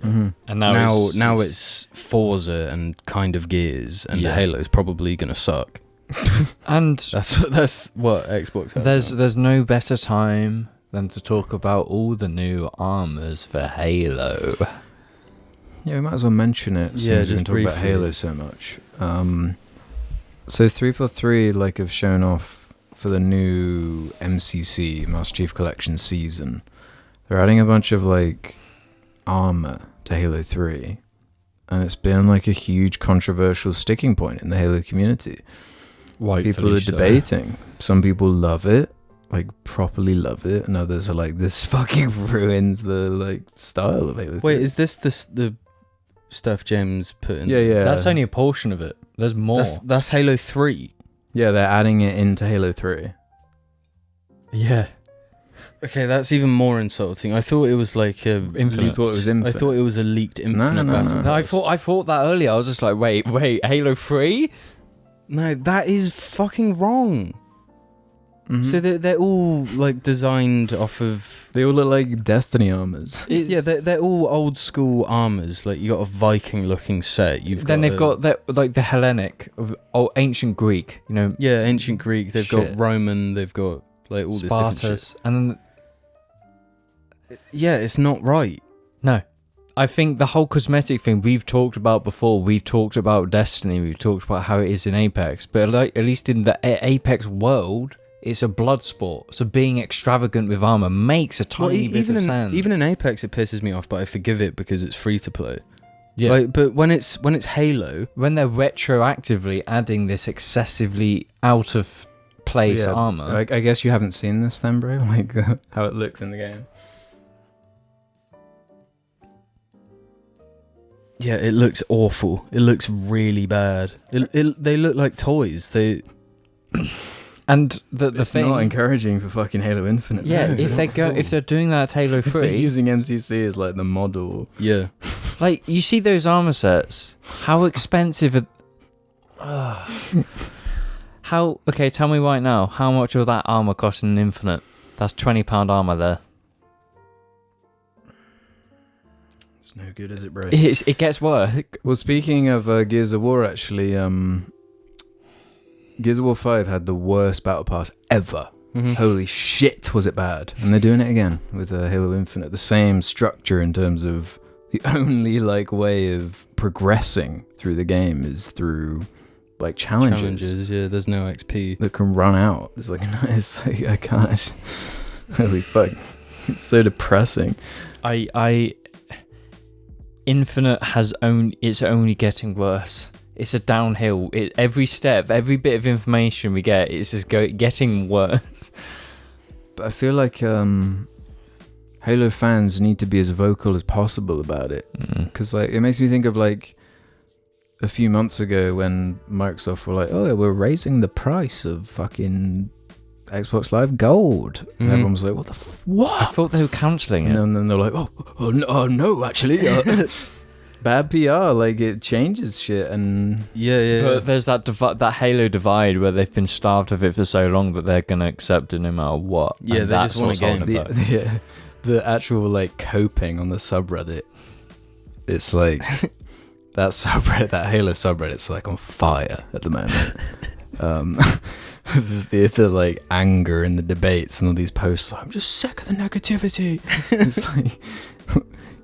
and now it's Forza and kind of Gears, and Halo's probably gonna suck. And that's what Xbox has. There's no better time than to talk about all the new armors for Halo. Yeah, we might as well mention it since we've been talking about Halo so much. So 343 have shown off for the new MCC, Master Chief Collection season. They're adding a bunch of armor to Halo 3, and it's been a huge controversial sticking point in the Halo community. People are debating. Some people love it, properly love it, and others are this fucking ruins the style of Halo 3. Wait, is this the stuff James put in? Yeah. That's only a portion of it. There's more. That's Halo 3. Yeah, they're adding it into Halo 3. Yeah. Okay, that's even more insulting. I thought it was Infinite. You thought it was Infinite? I thought it was a leaked Infinite battle. No, I thought that earlier. I was just like, wait, Halo 3? No, that is fucking wrong. Mm-hmm. So they're all designed off of. They all look like Destiny armors. Yeah, they're all old school armors. You got a Viking looking set. They've got the Hellenic of ancient Greek. Yeah, ancient Greek. They've got Roman. They've got all this different shit. And then it's not right. No. I think the whole cosmetic thing we've talked about before. We've talked about Destiny. We've talked about how it is in Apex. But at least in the Apex world, it's a blood sport. So being extravagant with armor makes a tiny bit of sense. Even in Apex, it pisses me off, but I forgive it because it's free to play. Yeah. But when it's Halo, when they're retroactively adding this excessively out of place armor, I guess you haven't seen this then, bro. How it looks in the game. Yeah, it looks awful. It looks really bad. They look like toys. And the it's thing, not encouraging for fucking Halo Infinite. Yeah, if they're doing that at Halo 3, if they're using MCC as the model. Yeah. You see those armor sets. How expensive okay, tell me right now, how much will that armor cost in Infinite? That's £20 armor there. It's no good, is it, bro? It gets worse. Well, speaking of Gears of War, actually, Gears of War 5 had the worst battle pass ever. Mm-hmm. Holy shit, was it bad. And they're doing it again with Halo Infinite. The same structure in terms of the only way of progressing through the game is through like challenges. Yeah, there's no XP. That can run out. It's like I can't. Holy fuck! It's so depressing. Infinite it's only getting worse. It's a downhill. Every step, every bit of information we get, it's just getting worse. But I feel like Halo fans need to be as vocal as possible about it, because like it makes me think of like a few months ago when Microsoft were like, "Oh, we're raising the price of fucking Xbox Live Gold," and everyone was like, "What?" I thought they were cancelling it, and then they're like, "Oh no, actually." Bad PR, like it changes shit, and But there's that Halo divide where they've been starved of it for so long that they're gonna accept it no matter what. Yeah, and they just want a game. The actual like coping on the subreddit, it's like that Halo subreddit's like on fire at the moment. The like anger in the debates and all these posts, like, I'm just sick of the negativity. It's like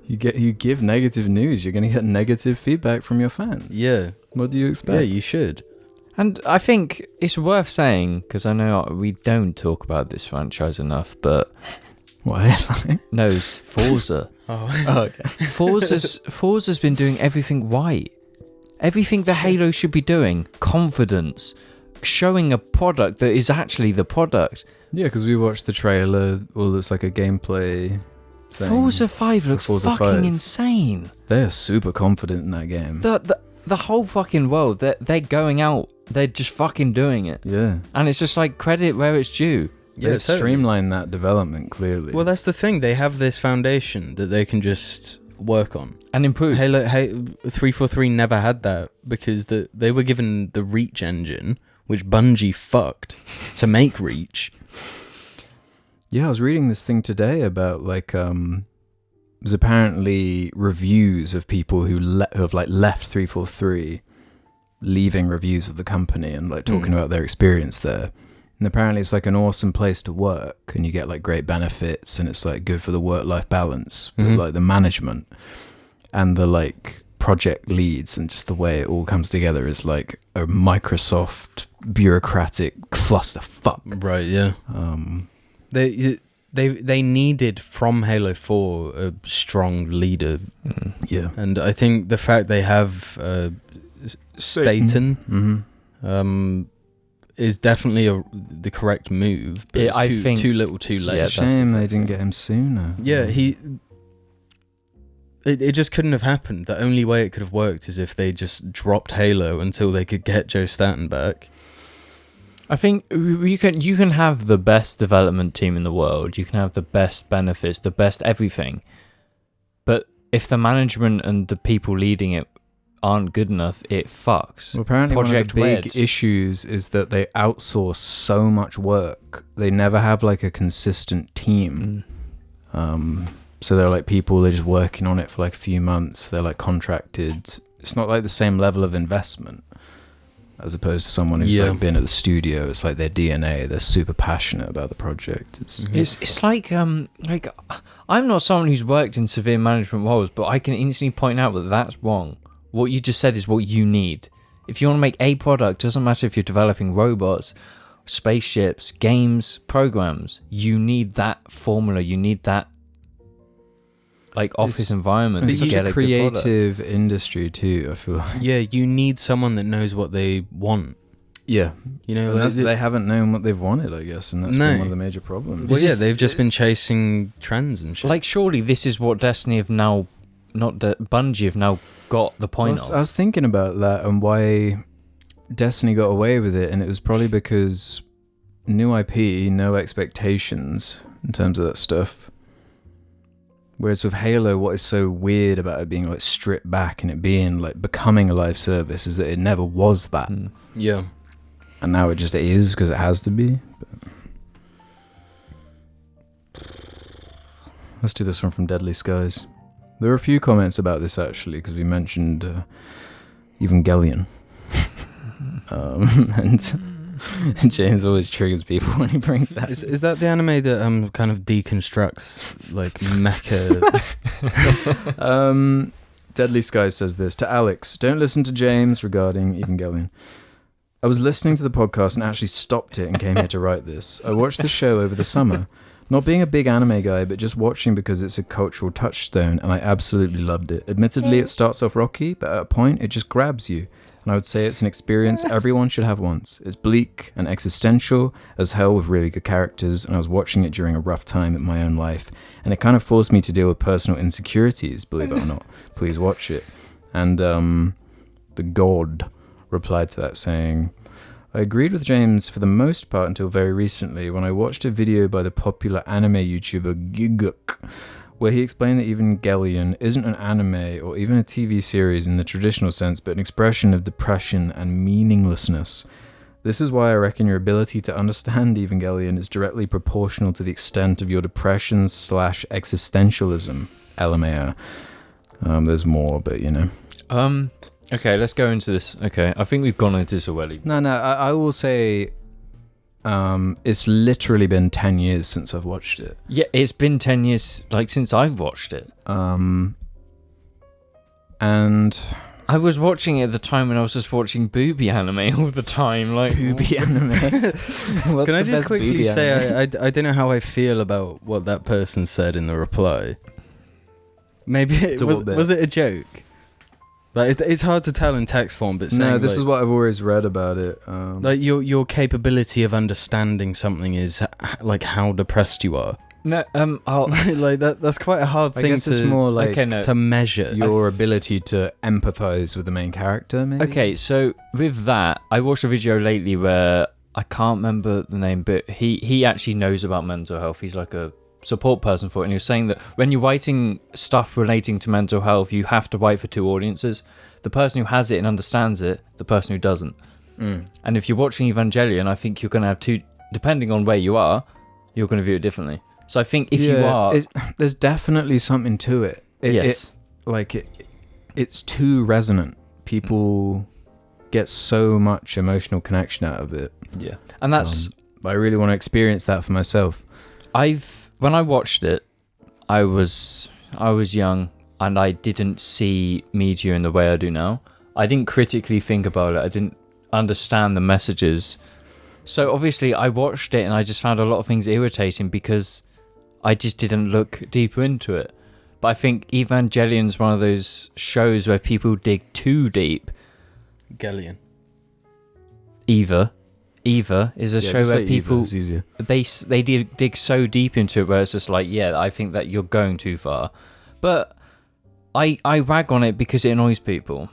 you give negative news, you're gonna get negative feedback from your fans. Yeah. What do you expect? Yeah, you should. And I think it's worth saying, because I know we don't talk about this franchise enough, but what? No, it's Forza. Okay. Forza's been doing everything right. Everything the Halo should be doing. Confidence. Showing a product that is actually the product. Yeah, because we watched the trailer. Well, looks like a gameplay thing. Forza 5 looks Forza fucking 5. insane. They're super confident in that game. The whole fucking world, they're going out. They're just fucking doing it. Yeah. And it's just like credit where it's due. They've streamlined that development, clearly. Well, that's the thing. They have this foundation that they can just work on. And improve. Halo 343 never had that because they were given the Reach engine, which Bungie fucked to make Reach. Yeah, I was reading this thing today about like there's apparently reviews of people who have like left 343, leaving reviews of the company and like talking about their experience there. And apparently it's like an awesome place to work and you get like great benefits and it's like good for the work-life balance. But like the management and the like project leads and just the way it all comes together is like a Microsoft bureaucratic clusterfuck. Right, yeah. They needed from Halo 4 a strong leader. Yeah. And I think the fact they have Staten is definitely the correct move, but it's too little too late. It's a shame they didn't get him sooner. Yeah, it just couldn't have happened. The only way it could have worked is if they just dropped Halo until they could get Joe Staten back. I think you can have the best development team in the world, you can have the best benefits, the best everything, but if the management and the people leading it aren't good enough, it fucks. Well, apparently Project one of the big Red. issues is that they outsource so much work. They never have like a consistent team. So they're like people, they're just working on it for like a few months. They're like contracted. It's not like the same level of investment as opposed to someone who's like been at the studio. It's like their DNA. They're super passionate about the project. It's like I'm not someone who's worked in severe management roles, but I can instantly point out that that's wrong. What you just said is what you need. If you want to make a product, doesn't matter if you're developing robots, spaceships, games, programs, you need that formula. You need that like office environment. It's to such get a creative industry too, I feel. Yeah, you need someone that knows what they want. Yeah. You know, they haven't known what they've wanted, I guess, and that's been one of the major problems. Well, yeah, they've just been chasing trends and shit. Like, surely this is what Destiny have now, Bungie have now got the point of. I was thinking about that and why Destiny got away with it, and it was probably because new IP, no expectations in terms of that stuff. Whereas with Halo, what is so weird about it being like stripped back and it being like becoming a live service is that it never was that. Yeah. And now it just is because it has to be. But let's do this one from Deadly Skies. There were a few comments about this actually because we mentioned Evangelion. And James always triggers people when he brings that. Is that the anime that kind of deconstructs like mecha? Deadly Skies says this to Alex: don't listen to James regarding Evangelion. I was listening to the podcast and actually stopped it and came here to write this. I watched the show over the summer. Not being a big anime guy, but just watching because it's a cultural touchstone, and I absolutely loved it. Admittedly, it starts off rocky, but at a point, it just grabs you. And I would say it's an experience everyone should have once. It's bleak and existential as hell with really good characters, and I was watching it during a rough time in my own life, and it kind of forced me to deal with personal insecurities, believe it or not. Please watch it. And the God replied to that saying, I agreed with James for the most part until very recently when I watched a video by the popular anime YouTuber Giguk, where he explained that Evangelion isn't an anime or even a TV series in the traditional sense, but an expression of depression and meaninglessness. This is why I reckon your ability to understand Evangelion is directly proportional to the extent of your depression/existentialism. LMAO. There's more, but you know. Okay, let's go into this. Okay, I think we've gone into this already. No, I will say it's literally been 10 years since I've watched it. Yeah, it's been 10 years, like, since I've watched it. And I was watching it at the time when I was just watching booby anime all the time. Like booby anime. Can I just quickly say I don't know how I feel about what that person said in the reply. Maybe was it a joke? Like it's hard to tell in text form, but no, this is what I've always read about it. Like your capability of understanding something is like how depressed you are. No, like that's quite a hard thing. I guess it's more like to measure your ability to empathize with the main character. Maybe. Okay, so with that, I watched a video lately where I can't remember the name, but he actually knows about mental health. He's like a support person for it, and he was saying that when you're writing stuff relating to mental health, you have to write for two audiences: the person who has it and understands it, the person who doesn't. And if you're watching Evangelion, I think you're going to have two, depending on where you are, you're going to view it differently. So I think if you are, there's definitely something to it. It's too resonant. People get so much emotional connection out of it. Yeah, and that's I really want to experience that for myself. When I watched it, I was young and I didn't see media in the way I do now. I didn't critically think about it. I didn't understand the messages. So obviously I watched it and I just found a lot of things irritating because I just didn't look deeper into it. But I think Evangelion's one of those shows where people dig too deep. Gellion. Eva is a show where people they dig so deep into it where it's just like, yeah, I think that you're going too far. But I rag on it because it annoys people.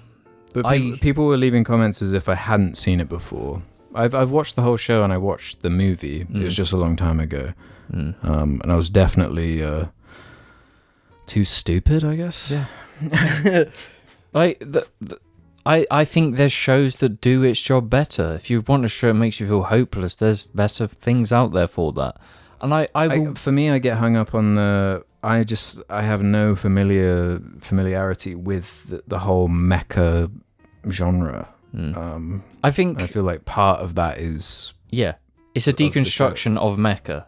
But people were leaving comments as if I hadn't seen it before. I've watched the whole show and I watched the movie. It was just a long time ago. And I was definitely too stupid, I guess. Yeah. Like I think there's shows that do its job better. If you want a show that makes you feel hopeless, there's better things out there for that. And for me, I get hung up on I have no familiarity with the whole mecha genre. I feel like part of that is it's a deconstruction of mecha.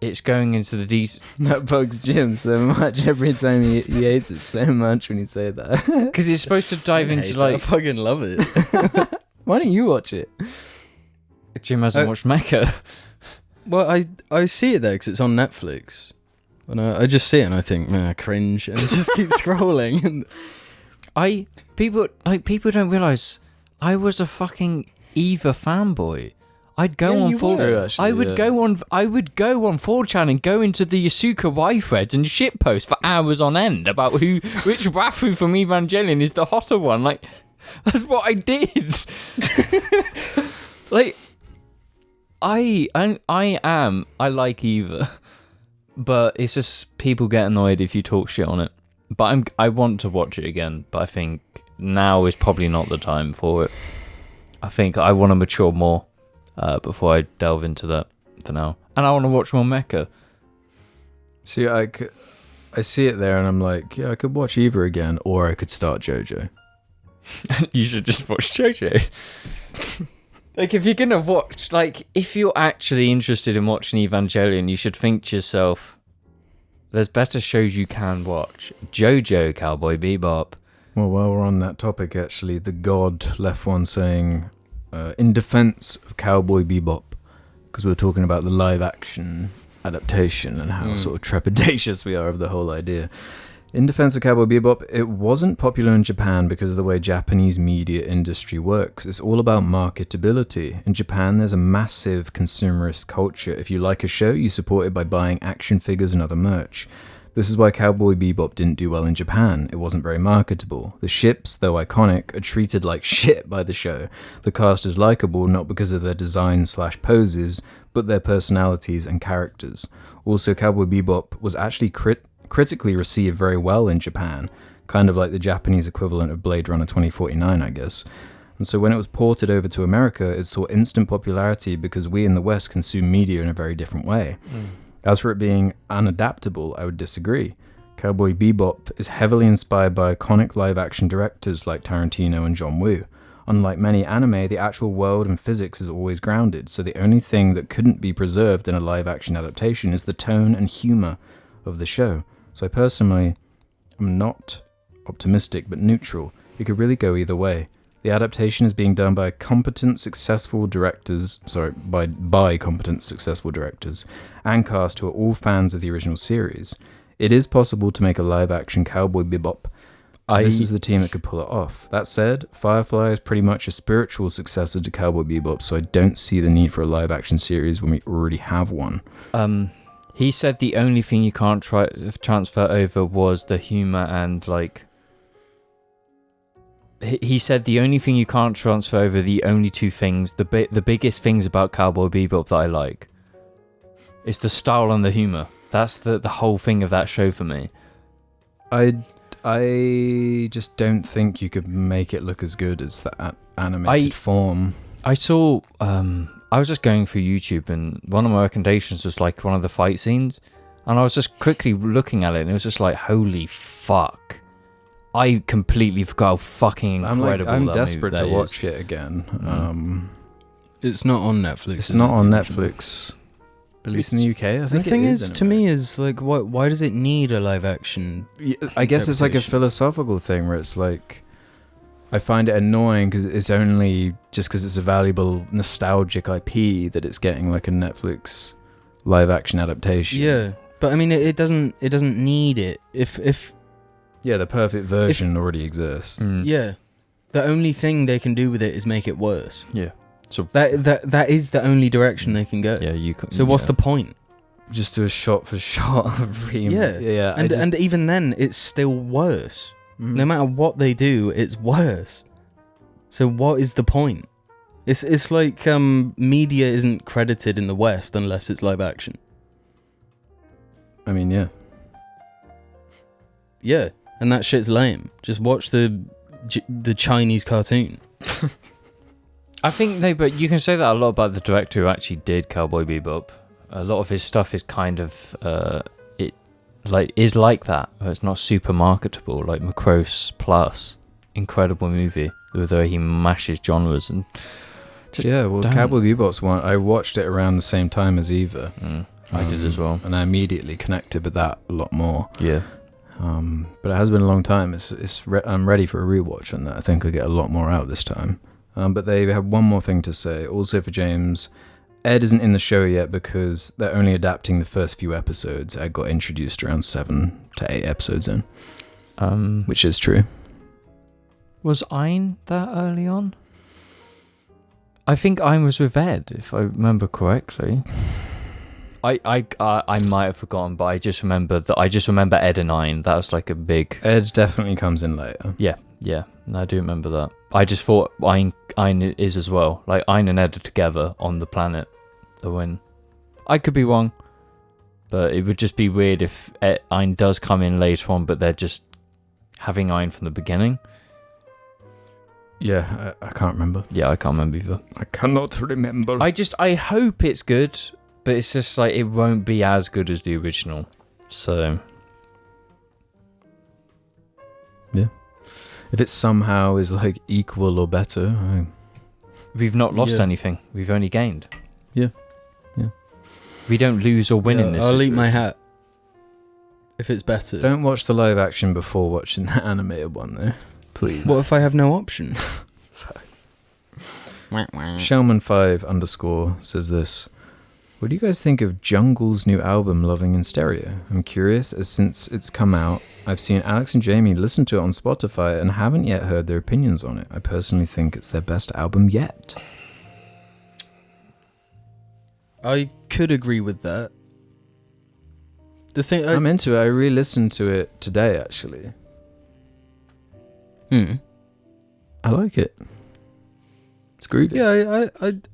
It's going into the that bugs Jim so much every time he hates it so much when you say that because it's supposed to dive into like I fucking love it. Why don't you watch it? Jim hasn't watched mecha. Well, I see it there because it's on Netflix, and I just see it and I think, man, cringe, and just keep scrolling. And people don't realize I was a fucking Eva fanboy. I'd go on 4chan. I would go on 4chan and go into the Yasuka Y threads and shitpost for hours on end about which Rafu from Evangelion is the hotter one. Like, that's what I did. Like, I like Eva, but it's just people get annoyed if you talk shit on it. But I want to watch it again, but I think now is probably not the time for it. I think I want to mature more before I delve into that for now. And I want to watch more mecha. See, I see it there and I'm like, yeah, I could watch Eva again, or I could start JoJo. You should just watch JoJo. Like, if you're going to watch, like, if you're actually interested in watching Evangelion, you should think to yourself, there's better shows you can watch. JoJo, Cowboy Bebop. Well, while we're on that topic, actually, the God left one saying, in defense of Cowboy Bebop, because we were talking about the live action adaptation and how sort of trepidatious we are of the whole idea. In defense of Cowboy Bebop, it wasn't popular in Japan because of the way Japanese media industry works. It's all about marketability. In Japan, there's a massive consumerist culture. If you like a show, you support it by buying action figures and other merch. This is why Cowboy Bebop didn't do well in Japan. It wasn't very marketable. The ships, though iconic, are treated like shit by the show. The cast is likable not because of their design/poses, but their personalities and characters. Also, Cowboy Bebop was actually critically received very well in Japan, kind of like the Japanese equivalent of Blade Runner 2049, I guess. And so when it was ported over to America, it saw instant popularity because we in the West consume media in a very different way. As for it being unadaptable, I would disagree. Cowboy Bebop is heavily inspired by iconic live-action directors like Tarantino and John Woo. Unlike many anime, the actual world and physics is always grounded, so the only thing that couldn't be preserved in a live-action adaptation is the tone and humor of the show. So I personally am not optimistic, but neutral. It could really go either way. The adaptation is being done by competent, successful directors, by competent, successful directors, and cast who are all fans of the original series. It is possible to make a live-action Cowboy Bebop. This is the team that could pull it off. That said, Firefly is pretty much a spiritual successor to Cowboy Bebop, so I don't see the need for a live-action series when we already have one. He said the only thing you can't transfer over was the humor and like. He said the only thing you can't transfer over, the only two things, the biggest things about Cowboy Bebop that I like, is the style and the humor. That's the whole thing of that show for me. I just don't think you could make it look as good as that animated form. I saw. I was just going through YouTube, and one of my recommendations was like one of the fight scenes, and I was just quickly looking at it, and it was just like, holy fuck. I completely forgot how fucking incredible I'm that desperate movie to that watch is. it again. It's not on Netflix. It's not on Netflix. At least in the UK, I think. The thing it is, to me, is like, why does it need a live action? I guess it's like a interpretation? philosophical thing where it's like, I find it annoying because it's only just because it's a valuable nostalgic IP that it's getting like a Netflix live action adaptation. Yeah, but I mean, it doesn't need it. If Yeah, the perfect version already exists. yeah, the only thing they can do with it is make it worse. Yeah. So That is the only direction they can go. yeah, you. So what's the point? Just do a shot for shot remake. Yeah. And even then, it's still worse. No matter what they do, it's worse. So what is the point? It's like media isn't credited in the West unless it's live action. I mean, yeah. Yeah, and that shit's lame. Just watch the Chinese cartoon. I think but you can say that a lot about the director who actually did Cowboy Bebop. A lot of his stuff is kind of is like that. It's not super marketable, like Macross Plus. Incredible movie, although he mashes genres and just Cowboy Bebop's one. I watched it around the same time as Eva. I did as well, and I immediately connected with that a lot more. Yeah. But it has been a long time. I'm ready for a rewatch on that. I think I'll get a lot more out this time. But they have one more thing to say. Also for James, Ed isn't in the show yet because they're only adapting the first few episodes. Ed got introduced around 7 to 8 episodes in, which is true. Was Ein that early on? I think Ein was with Ed, if I remember correctly. I might have forgotten, but I just remember Ed and Ein. That was like a big. Ed definitely comes in later. Yeah, I do remember that. I just thought Ein is as well. Like Ein and Ed are together on the planet. When I could be wrong, but it would just be weird if Ein does come in later on, but they're just having Ein from the beginning. Yeah, I can't remember. Yeah, I can't remember either. I cannot remember. I hope it's good, but it's just like it won't be as good as the original. So yeah, if it somehow is like equal or better, we've not lost anything. We've only gained. Yeah. We don't lose or win in this. I'll eat my hat if it's better. Don't watch the live action before watching the animated one, though. Please. What if I have no option? Shellman5_ says this. What do you guys think of Jungle's new album, Loving in Stereo? I'm curious, as since it's come out, I've seen Alex and Jamie listen to it on Spotify and haven't yet heard their opinions on it. I personally think it's their best album yet. I could agree with that. The thing I'm into it. I re-listened to it today, actually. I like it. It's groovy. Yeah,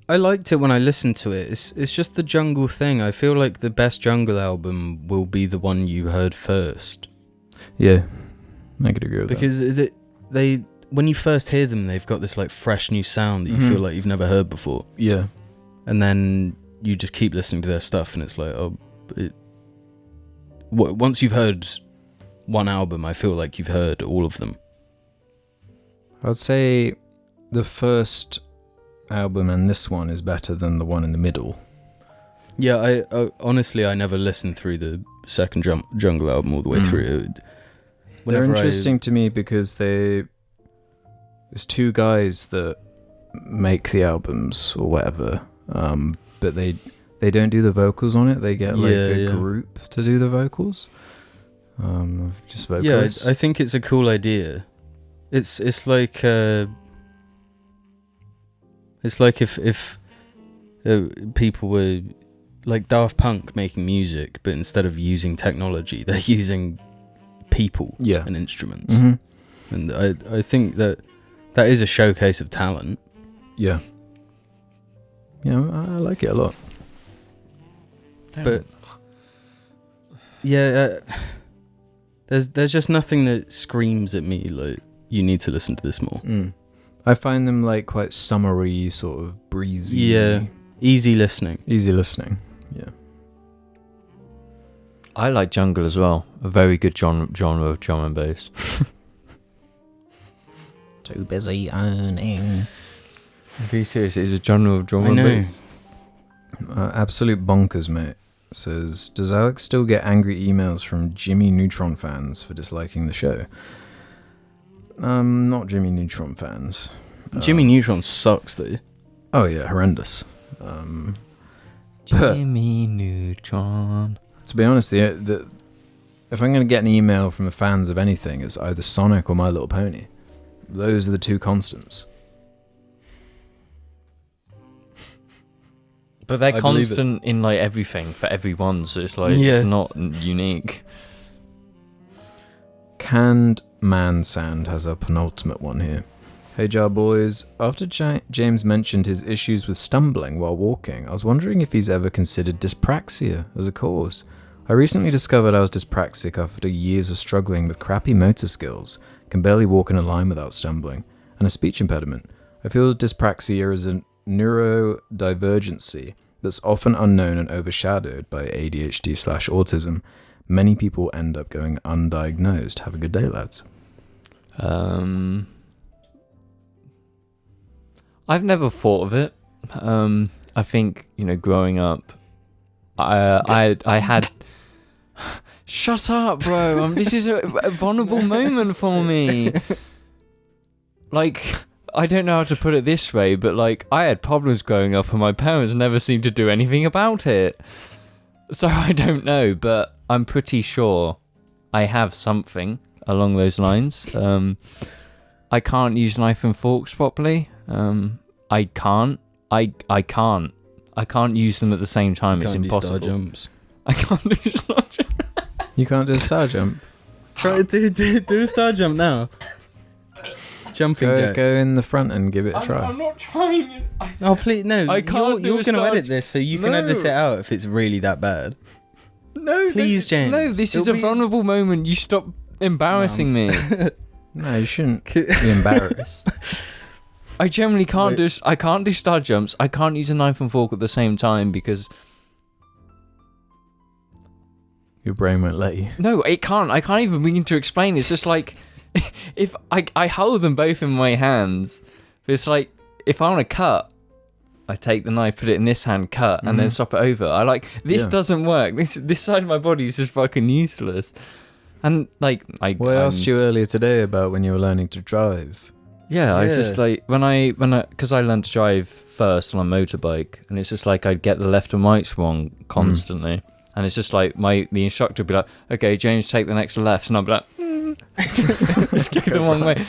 I liked it when I listened to it. It's just the Jungle thing. I feel like the best Jungle album will be the one you heard first. Yeah, I could agree with because that. Because when you first hear them, they've got this like fresh new sound that you feel like you've never heard before. Yeah. And then you just keep listening to their stuff, and it's like, once you've heard one album, I feel like you've heard all of them. I'd say the first album and this one is better than the one in the middle. Yeah, I honestly, I never listened through the second Jungle album all the way through. They're interesting to me because there's two guys that make the albums or whatever, but they don't do the vocals on it. They get like a group to do the vocals. Just vocalists. Yeah, I think it's a cool idea. It's like if people were like Daft Punk making music, but instead of using technology, they're using people and instruments. And I think that is a showcase of talent. Yeah, I like it a lot. But yeah, there's just nothing that screams at me like you need to listen to this more. I find them like quite summery, sort of breezy. Yeah, easy listening. Yeah. I like Jungle as well. A very good genre of drum and bass. Too busy owning. Be serious, it's a genre of drum and bass. Absolute bonkers, mate. Says, does Alex still get angry emails from Jimmy Neutron fans for disliking the show? Not Jimmy Neutron fans. Jimmy Neutron sucks though. Oh yeah, horrendous. Jimmy Neutron. To be honest, if I'm going to get an email from the fans of anything, it's either Sonic or My Little Pony. Those are the two constants. But they're constant in like everything for everyone, so it's like it's not unique. Canned Man Sand has a penultimate one here. Hey Jar Boys, after James mentioned his issues with stumbling while walking, I was wondering if he's ever considered dyspraxia as a cause. I recently discovered I was dyspraxic after years of struggling with crappy motor skills, can barely walk in a line without stumbling, and a speech impediment. I feel dyspraxia is a neurodivergency that's often unknown and overshadowed by ADHD/autism. Many people end up going undiagnosed. Have a good day, lads. I've never thought of it. I think, growing up, I had... Shut up, bro. This is a vulnerable moment for me. Like, I don't know how to put it this way, but like, I had problems growing up and my parents never seemed to do anything about it. So I don't know, but I'm pretty sure I have something along those lines. I can't use knife and forks properly. I can't use them at the same time. It's impossible. Do star jumps. I can't do star jump. You can't do a star jump. Try to do a star jump now. Jumping jacks. Go in the front and give it a try. I'm not trying. Oh please, no! I can't. You're going to edit this, so you can edit it out if it's really that bad. No, please, James. No, this is a vulnerable moment. You stop embarrassing me. No, you shouldn't be embarrassed. I generally can't do. I can't do star jumps. I can't use a knife and fork at the same time because your brain won't let you. No, it can't. I can't even begin to explain. It's just like if I hold them both in my hands. But it's like if I want to cut, I take the knife, put it in this hand, cut, and then swap it over. This doesn't work. This side of my body is just fucking useless. And like I asked you earlier today about when you were learning to drive. Yeah, I was just like, because I learned to drive first on a motorbike, and it's just like I'd get the left and right wrong constantly. And it's just like the instructor would be like, okay, James, take the next left. And I'd be like, just go the wrong way.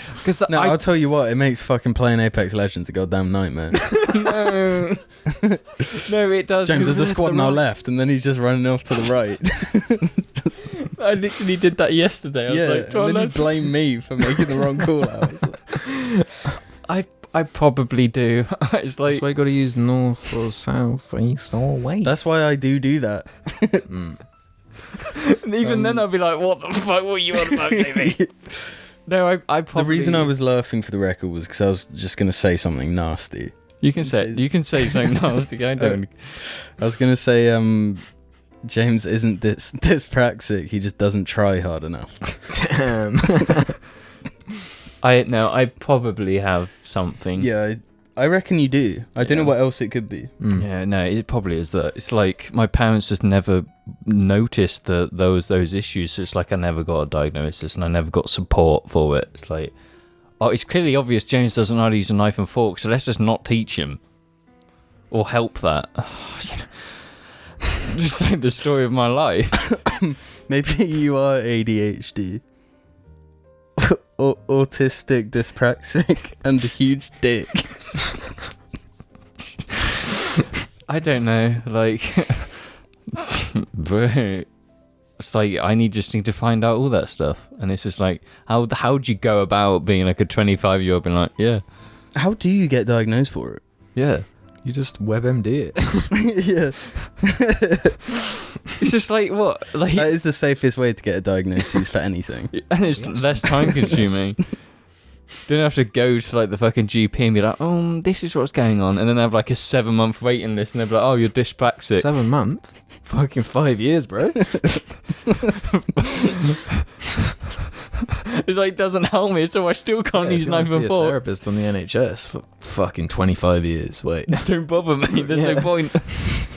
No, I'll tell you what, it makes fucking playing Apex Legends a goddamn nightmare. No, it does. James, there's a squad on our left, and then he's just running off to the right. I literally did that yesterday. I was like, and then you blame me for making the wrong call out. I probably do. It's like, that's why you got to use north or south, east or west. That's why I do that. And even then I'd be like, what the fuck were you on about, Jamie? No, I probably... The reason I was laughing for the record was because I was just going to say something nasty. You can say something nasty. I don't... I was going to say, James isn't dyspraxic, he just doesn't try hard enough. Damn. I probably have something. Yeah, I reckon you do. I don't know what else it could be. Yeah, no, it probably is that. It's like my parents just never noticed those issues. So it's like I never got a diagnosis and I never got support for it. It's like, oh, it's clearly obvious James doesn't know how to use a knife and fork, so let's just not teach him or help that. Just like the story of my life. Maybe you are ADHD. Autistic, dyspraxic, and a huge dick. I don't know, like, bro, it's like I need to find out all that stuff, and it's just like, how'd you go about being like a 25-year-old being like, yeah? How do you get diagnosed for it? Yeah. You just WebMD it. Yeah. It's just like, what? Like, that is the safest way to get a diagnosis for anything. And it's less time consuming. Don't have to go to like the fucking GP and be like, oh, this is what's going on. And then have like a 7-month waiting list and they'll be like, oh, you're dyspraxic. 7 months? Fucking 5 years, bro. It's like, doesn't help me, so I still can't use knife and fork. Therapist on the NHS for fucking 25 years. Wait. Don't bother me, there's no point.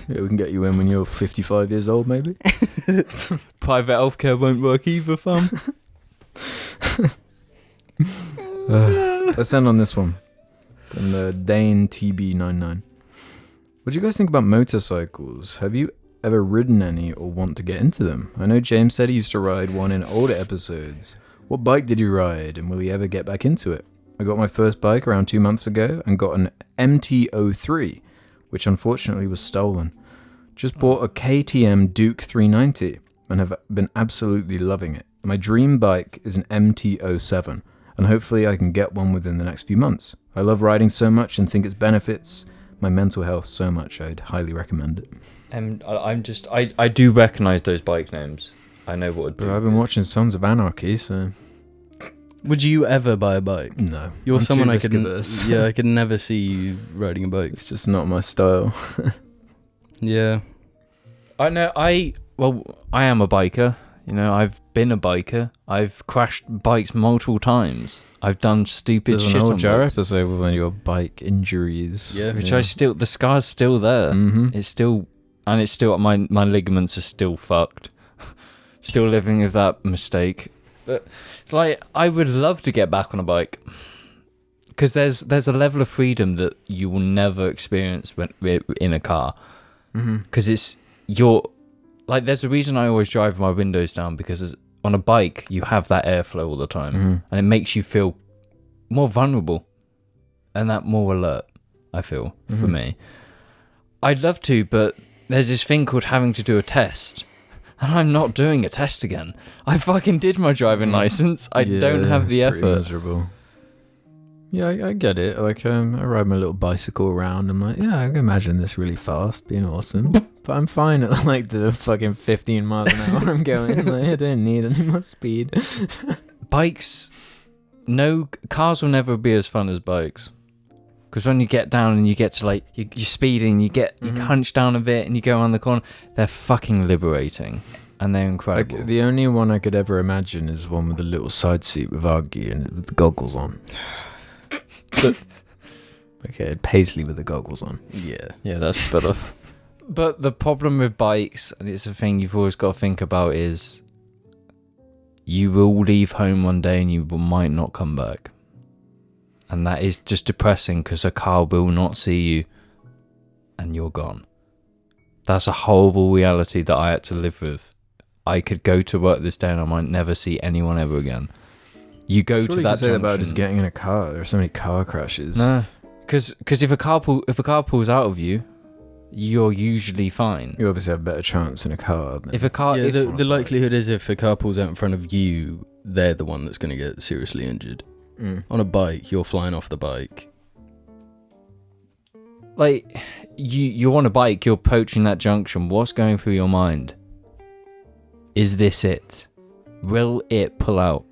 Yeah, we can get you in when you're 55 years old, maybe. Private healthcare won't work either, fam. Let's end on this one. From the Dane TB99. What do you guys think about motorcycles? Have you ever ridden any or want to get into them? I know James said he used to ride one in older episodes. What bike did you ride, and will he ever get back into it? I got my first bike around 2 months ago and got an MT-03, which unfortunately was stolen. Just bought a KTM Duke 390 and have been absolutely loving it. My dream bike is an MT-07, and hopefully I can get one within the next few months. I love riding so much and think its benefits my mental health so much, I'd highly recommend it. I do recognise those bike names. I know what would do. But I've been watching Sons of Anarchy, so... Would you ever buy a bike? No. You're someone I could never see you riding a bike. It's just not my style. Yeah. I know, I am a biker. You know, I've been a biker. I've crashed bikes multiple times. I've done stupid shit on Jar bikes. episode with one of your bike injuries. Yeah. Which the scar's still there. Mm-hmm. It's still, my ligaments are still fucked. Still living with that mistake. But it's like, I would love to get back on a bike. Because there's a level of freedom that you will never experience when in a car. Because there's a reason I always drive my windows down, because on a bike you have that airflow all the time, and it makes you feel more vulnerable and that more alert. I feel for me, I'd love to, but there's this thing called having to do a test, and I'm not doing a test again. I fucking did my driving license. I don't have the effort. Miserable. Yeah, I get it. Like, I ride my little bicycle around. I'm like, yeah, I can imagine this really fast, being awesome. But I'm fine at like the fucking 15 miles an hour I'm going. Like, I don't need any more speed. Cars will never be as fun as bikes. Because when you get down and you get to like, you're speeding, you hunch down a bit and you go around the corner, they're fucking liberating. And they're incredible. Like, the only one I could ever imagine is one with a little side seat with Augie and with the goggles on. Okay, Paisley with the goggles on. Yeah, that's better. But the problem with bikes, and it's a thing you've always got to think about, is you will leave home one day and you might not come back. And that is just depressing because a car will not see you and you're gone. That's a horrible reality that I had to live with. I could go to work this day and I might never see anyone ever again. You go Surely to that you say that about junction- just getting in a car. There's so many car crashes. No, because if a car pulls out of you, you're usually fine. You obviously have a better chance in a car. Than If a car, Yeah, if, the likelihood is if a car pulls out in front of you, they're the one that's going to get seriously injured. On a bike, you're flying off the bike. like you're on a bike, you're approaching that junction. What's going through your mind? Is this it? Will it pull out?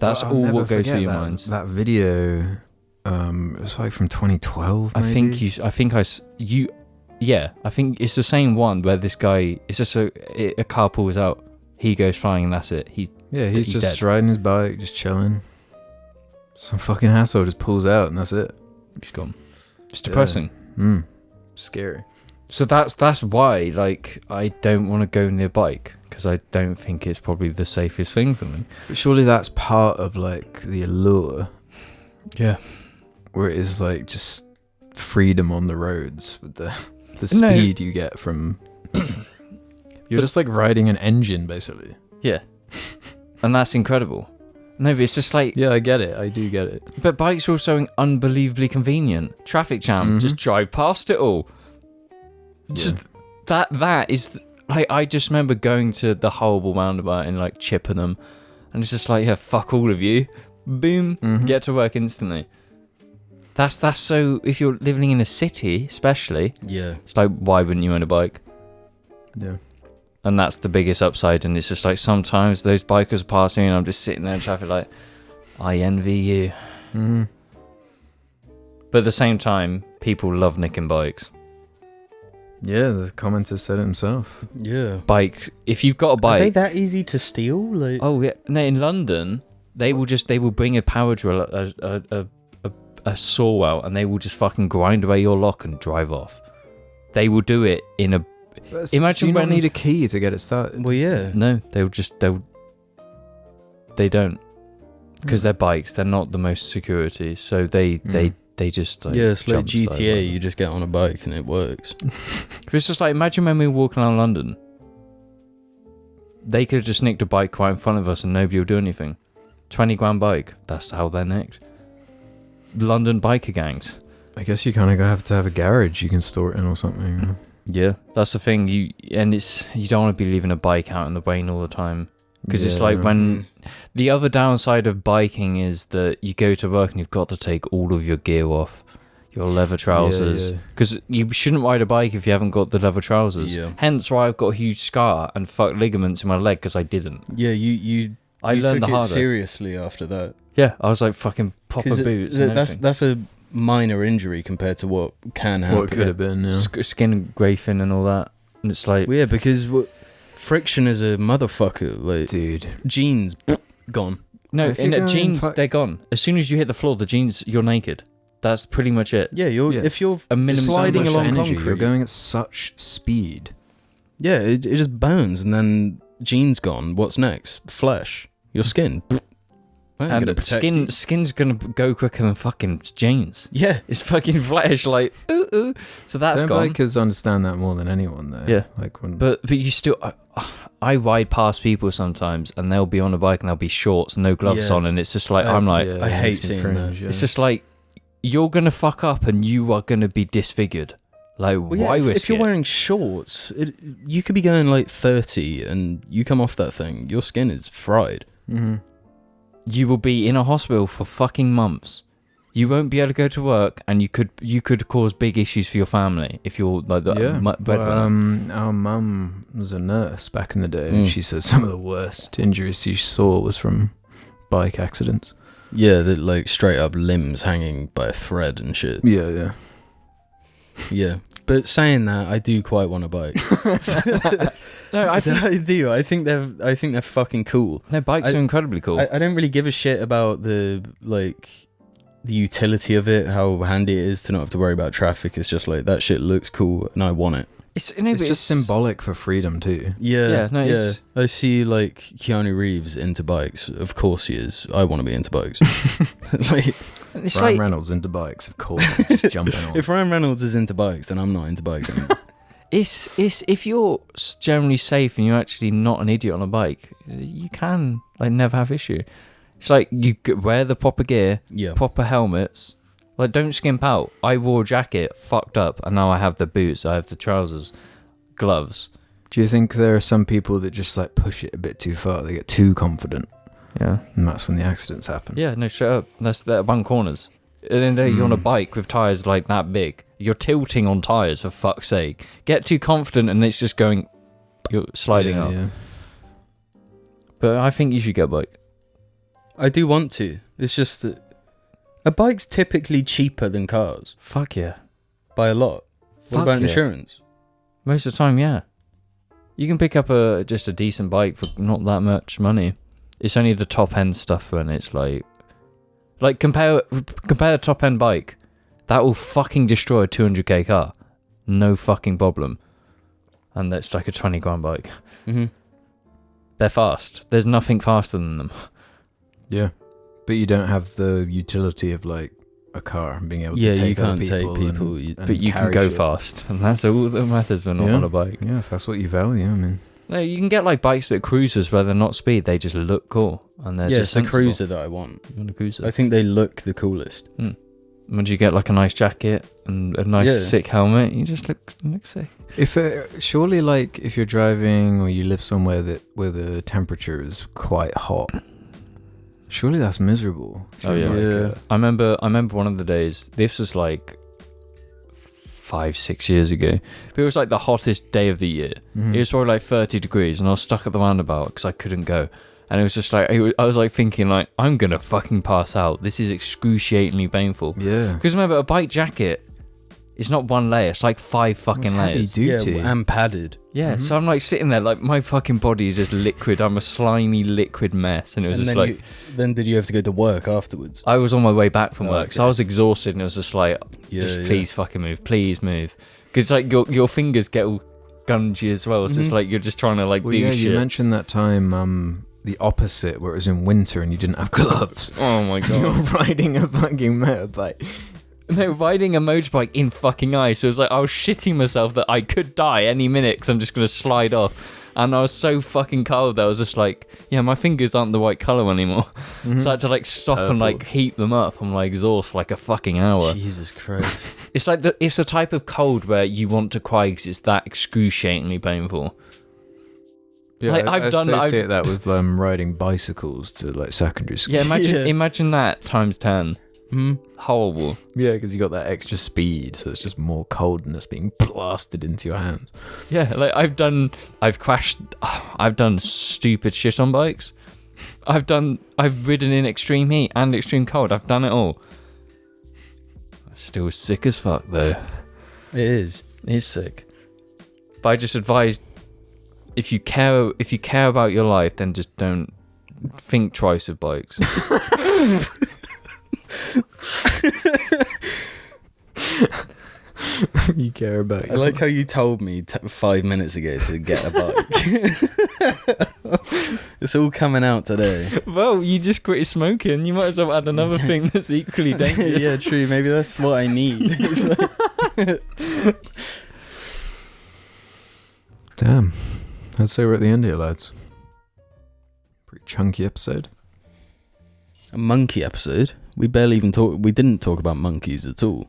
That's I'll all never what goes through forget your that, minds. That video, it was like from 2012. I maybe? think it's the same one where this guy, it's just a car pulls out, he goes flying and that's it. He's he's just dead. riding his bike, just chilling. Some fucking asshole just pulls out and that's it. He's gone. It's depressing. Scary. So that's why, like, I don't want to go near bike because I don't think it's probably the safest thing for me. But surely that's part of like the allure, Yeah. where it is like just freedom on the roads with the No. speed you get from. You're just like riding an engine, basically. Yeah. And that's incredible. No, but it's just like, Yeah, I get it. I do get it. but bikes are also unbelievably convenient. Traffic jam, just drive past it all. Just that is like, I just remember going to the horrible roundabout in like Chippenham, and it's just like, yeah, fuck all of you, boom, get to work instantly. That's so. If you're living in a city, especially, Yeah. it's like, why wouldn't you own a bike? Yeah. And that's the biggest upside. And it's just like sometimes those bikers pass me, and I'm just sitting there in traffic like, I envy you. But at the same time, people love nicking bikes. Yeah, the commenter said it himself. Yeah. Bikes. If you've got a Are bike, they that easy to steal? Like, oh yeah, no. In London, they will bring a power drill, a saw out, and they will just fucking grind away your lock and drive off. They will do it in a. Imagine do you not when- need a key to get it started? well, yeah. No, they don't, because they're bikes. They're not the most security, so they just like, Yeah, it's like jump start GTA. over. You just get on a bike and it works. But it's just like, imagine when we were walking around London. They could have just nicked a bike right in front of us and nobody will do anything. 20 grand bike. That's how they're nicked. London biker gangs. I guess you kind of have to have a garage you can store it in or something. Yeah, that's the thing. You don't want to be leaving a bike out in the rain all the time. Because it's like when the other downside of biking is that you go to work and you've got to take all of your gear off, your leather trousers. Because you shouldn't ride a bike if you haven't got the leather trousers. Yeah. Hence why I've got a huge scar and fucked ligaments in my leg because I didn't. Yeah, you learned the took hard it way. seriously after that. Yeah, I was like fucking proper 'Cause boots. And everything. that's a minor injury compared to what can happen. What could have been, yeah. Skin grafing and all that. And it's like, Well, yeah, because friction is a motherfucker. Like, Dude. jeans gone. no, If in you're the going jeans, fuck- they're gone. As soon as you hit the floor, the jeans, you're naked. That's pretty much it. Yeah, if you're A minimum sliding So much along energy, concrete, you're going at such speed. yeah, it just burns, and then jeans gone. What's next? Flesh, your skin. I ain't And gonna protect you. skin's gonna go quicker than fucking jeans. Yeah, It's fucking flesh, like ooh. So that's Don't gone. bikers understand that more than anyone, though. Yeah. Like when, But you still, I ride past people sometimes, and they'll be on a bike and they'll be shorts, no gloves Yeah. on, and it's just like I'm like, yeah, I it hate makes me seeing cringe, that. yeah. it's just like you're gonna fuck up and you are gonna be disfigured. Like well, yeah, why if risk you're it? wearing shorts, you could be going like 30, and you come off that thing, your skin is fried. You will be in a hospital for fucking months. You won't be able to go to work, and you could cause big issues for your family if you're like the breadwinner. Our mum was a nurse back in the day, Mm. and she said some of the worst injuries she saw was from bike accidents. Yeah, that like straight up limbs hanging by a thread and shit. Yeah. Yeah, but saying that, I do quite want a bike. No, I think I do. I think they're fucking cool. no, bikes are incredibly cool. I don't really give a shit about the utility of it, how handy it is to not have to worry about traffic. It's just like that shit looks cool and I want it. it's It's just symbolic for freedom, too. Yeah, no, yeah. it's- I see like Keanu Reeves into bikes. Of course he is. I want to be into bikes. Like, It's Ryan like Reynolds into bikes, of course. Just jumping on. If Ryan Reynolds is into bikes, then I'm not into bikes anymore. it's if you're generally safe and you're actually not an idiot on a bike, you can like never have issue. It's like you wear the proper gear, Yeah. proper helmets. Like, don't skimp out. I wore a jacket, fucked up, and now I have the boots, I have the trousers, gloves. Do you think there are some people that just like push it a bit too far? They get too confident, Yeah. and that's when the accidents happen. Yeah, no, straight up. That's the one corners. And then there you're on a bike with tyres like that big. You're tilting on tyres, for fuck's sake. Get too confident and it's just going... You're sliding up. Yeah. But I think you should get a bike. I do want to. It's just that a bike's typically cheaper than cars Fuck yeah. by a lot. What Fuck about yeah. insurance? Most of the time, yeah. You can pick up just a decent bike for not that much money. It's only the top end stuff when it's like compare a top end bike. That will fucking destroy a 200k car. No fucking problem. And that's like a 20 grand bike. Mm-hmm. They're fast. There's nothing faster than them. Yeah. But you don't have the utility of like a car and being able to Yeah, take you can't other take people. and But you can carry go shit. fast. And that's all that matters when not Yeah. on a bike. Yeah, if that's what you value, I mean. No, you can get like bikes that are cruisers where they're not speed. They just look cool. And they're Yeah, just it's the sensible. cruiser that I want. You want a cruiser? I think they look the coolest. Would you get like a nice jacket and a nice Yeah. sick helmet? You just look sick. If surely, like, if you're driving or you live somewhere where the temperature is quite hot, surely that's miserable. Oh, yeah. Yeah. I remember one of the days. This was like 5-6 years ago. But it was like the hottest day of the year. Mhm. It was probably like 30 degrees, and I was stuck at the roundabout because I couldn't go. And it was just like I was like thinking like I'm gonna fucking pass out. This is excruciatingly painful. Yeah. Because remember, a bike jacket is not one layer. It's like 5 fucking It's heavy layers. duty. Yeah, and padded. Yeah, so I'm like sitting there, like my fucking body is just liquid. I'm a slimy liquid mess, and it was And just then like then did you have to go to work afterwards? I was on my way back from Oh, work, so okay. I was exhausted, and it was just like, Yeah, just yeah. please fucking move, please move, because like your fingers get all gungy as well. So it's Mhm. like you're just trying to like Well, do yeah, shit. you mentioned that time, the opposite, where it was in winter and you didn't have gloves. Oh my You're god! riding a fucking motorbike. No, riding a motorbike in fucking ice. So it was like I was shitting myself that I could die any minute because I'm just gonna slide off. And I was so fucking cold that I was just like, yeah, my fingers aren't the right colour anymore. So I had to like stop and like heat them up. I'm like exhaust for like a fucking hour. Jesus Christ. It's like it's a type of cold where you want to cry because it's that excruciatingly painful. Yeah, Like, I I've done- associate that with riding bicycles to like secondary school. Yeah, Yeah. imagine that times 10. Mhm. Horrible. Yeah, because you got that extra speed, so it's just more coldness being blasted into your hands. Yeah, like I've crashed, I've done stupid shit on bikes. I've ridden in extreme heat and extreme cold. I've done it all. Still sick as fuck though. It is. It's sick. But I just advise, if you care about your life, then just don't think twice with bikes. You care about I like how you told me 5 minutes ago to get a bike. It's all coming out today. Well, you just quit smoking. You might as well add another thing that's equally dangerous. Yeah, true. Maybe that's what I need. Damn. I'd say we're at the end here, lads. Pretty chunky episode. A monkey episode. We didn't talk about monkeys at all.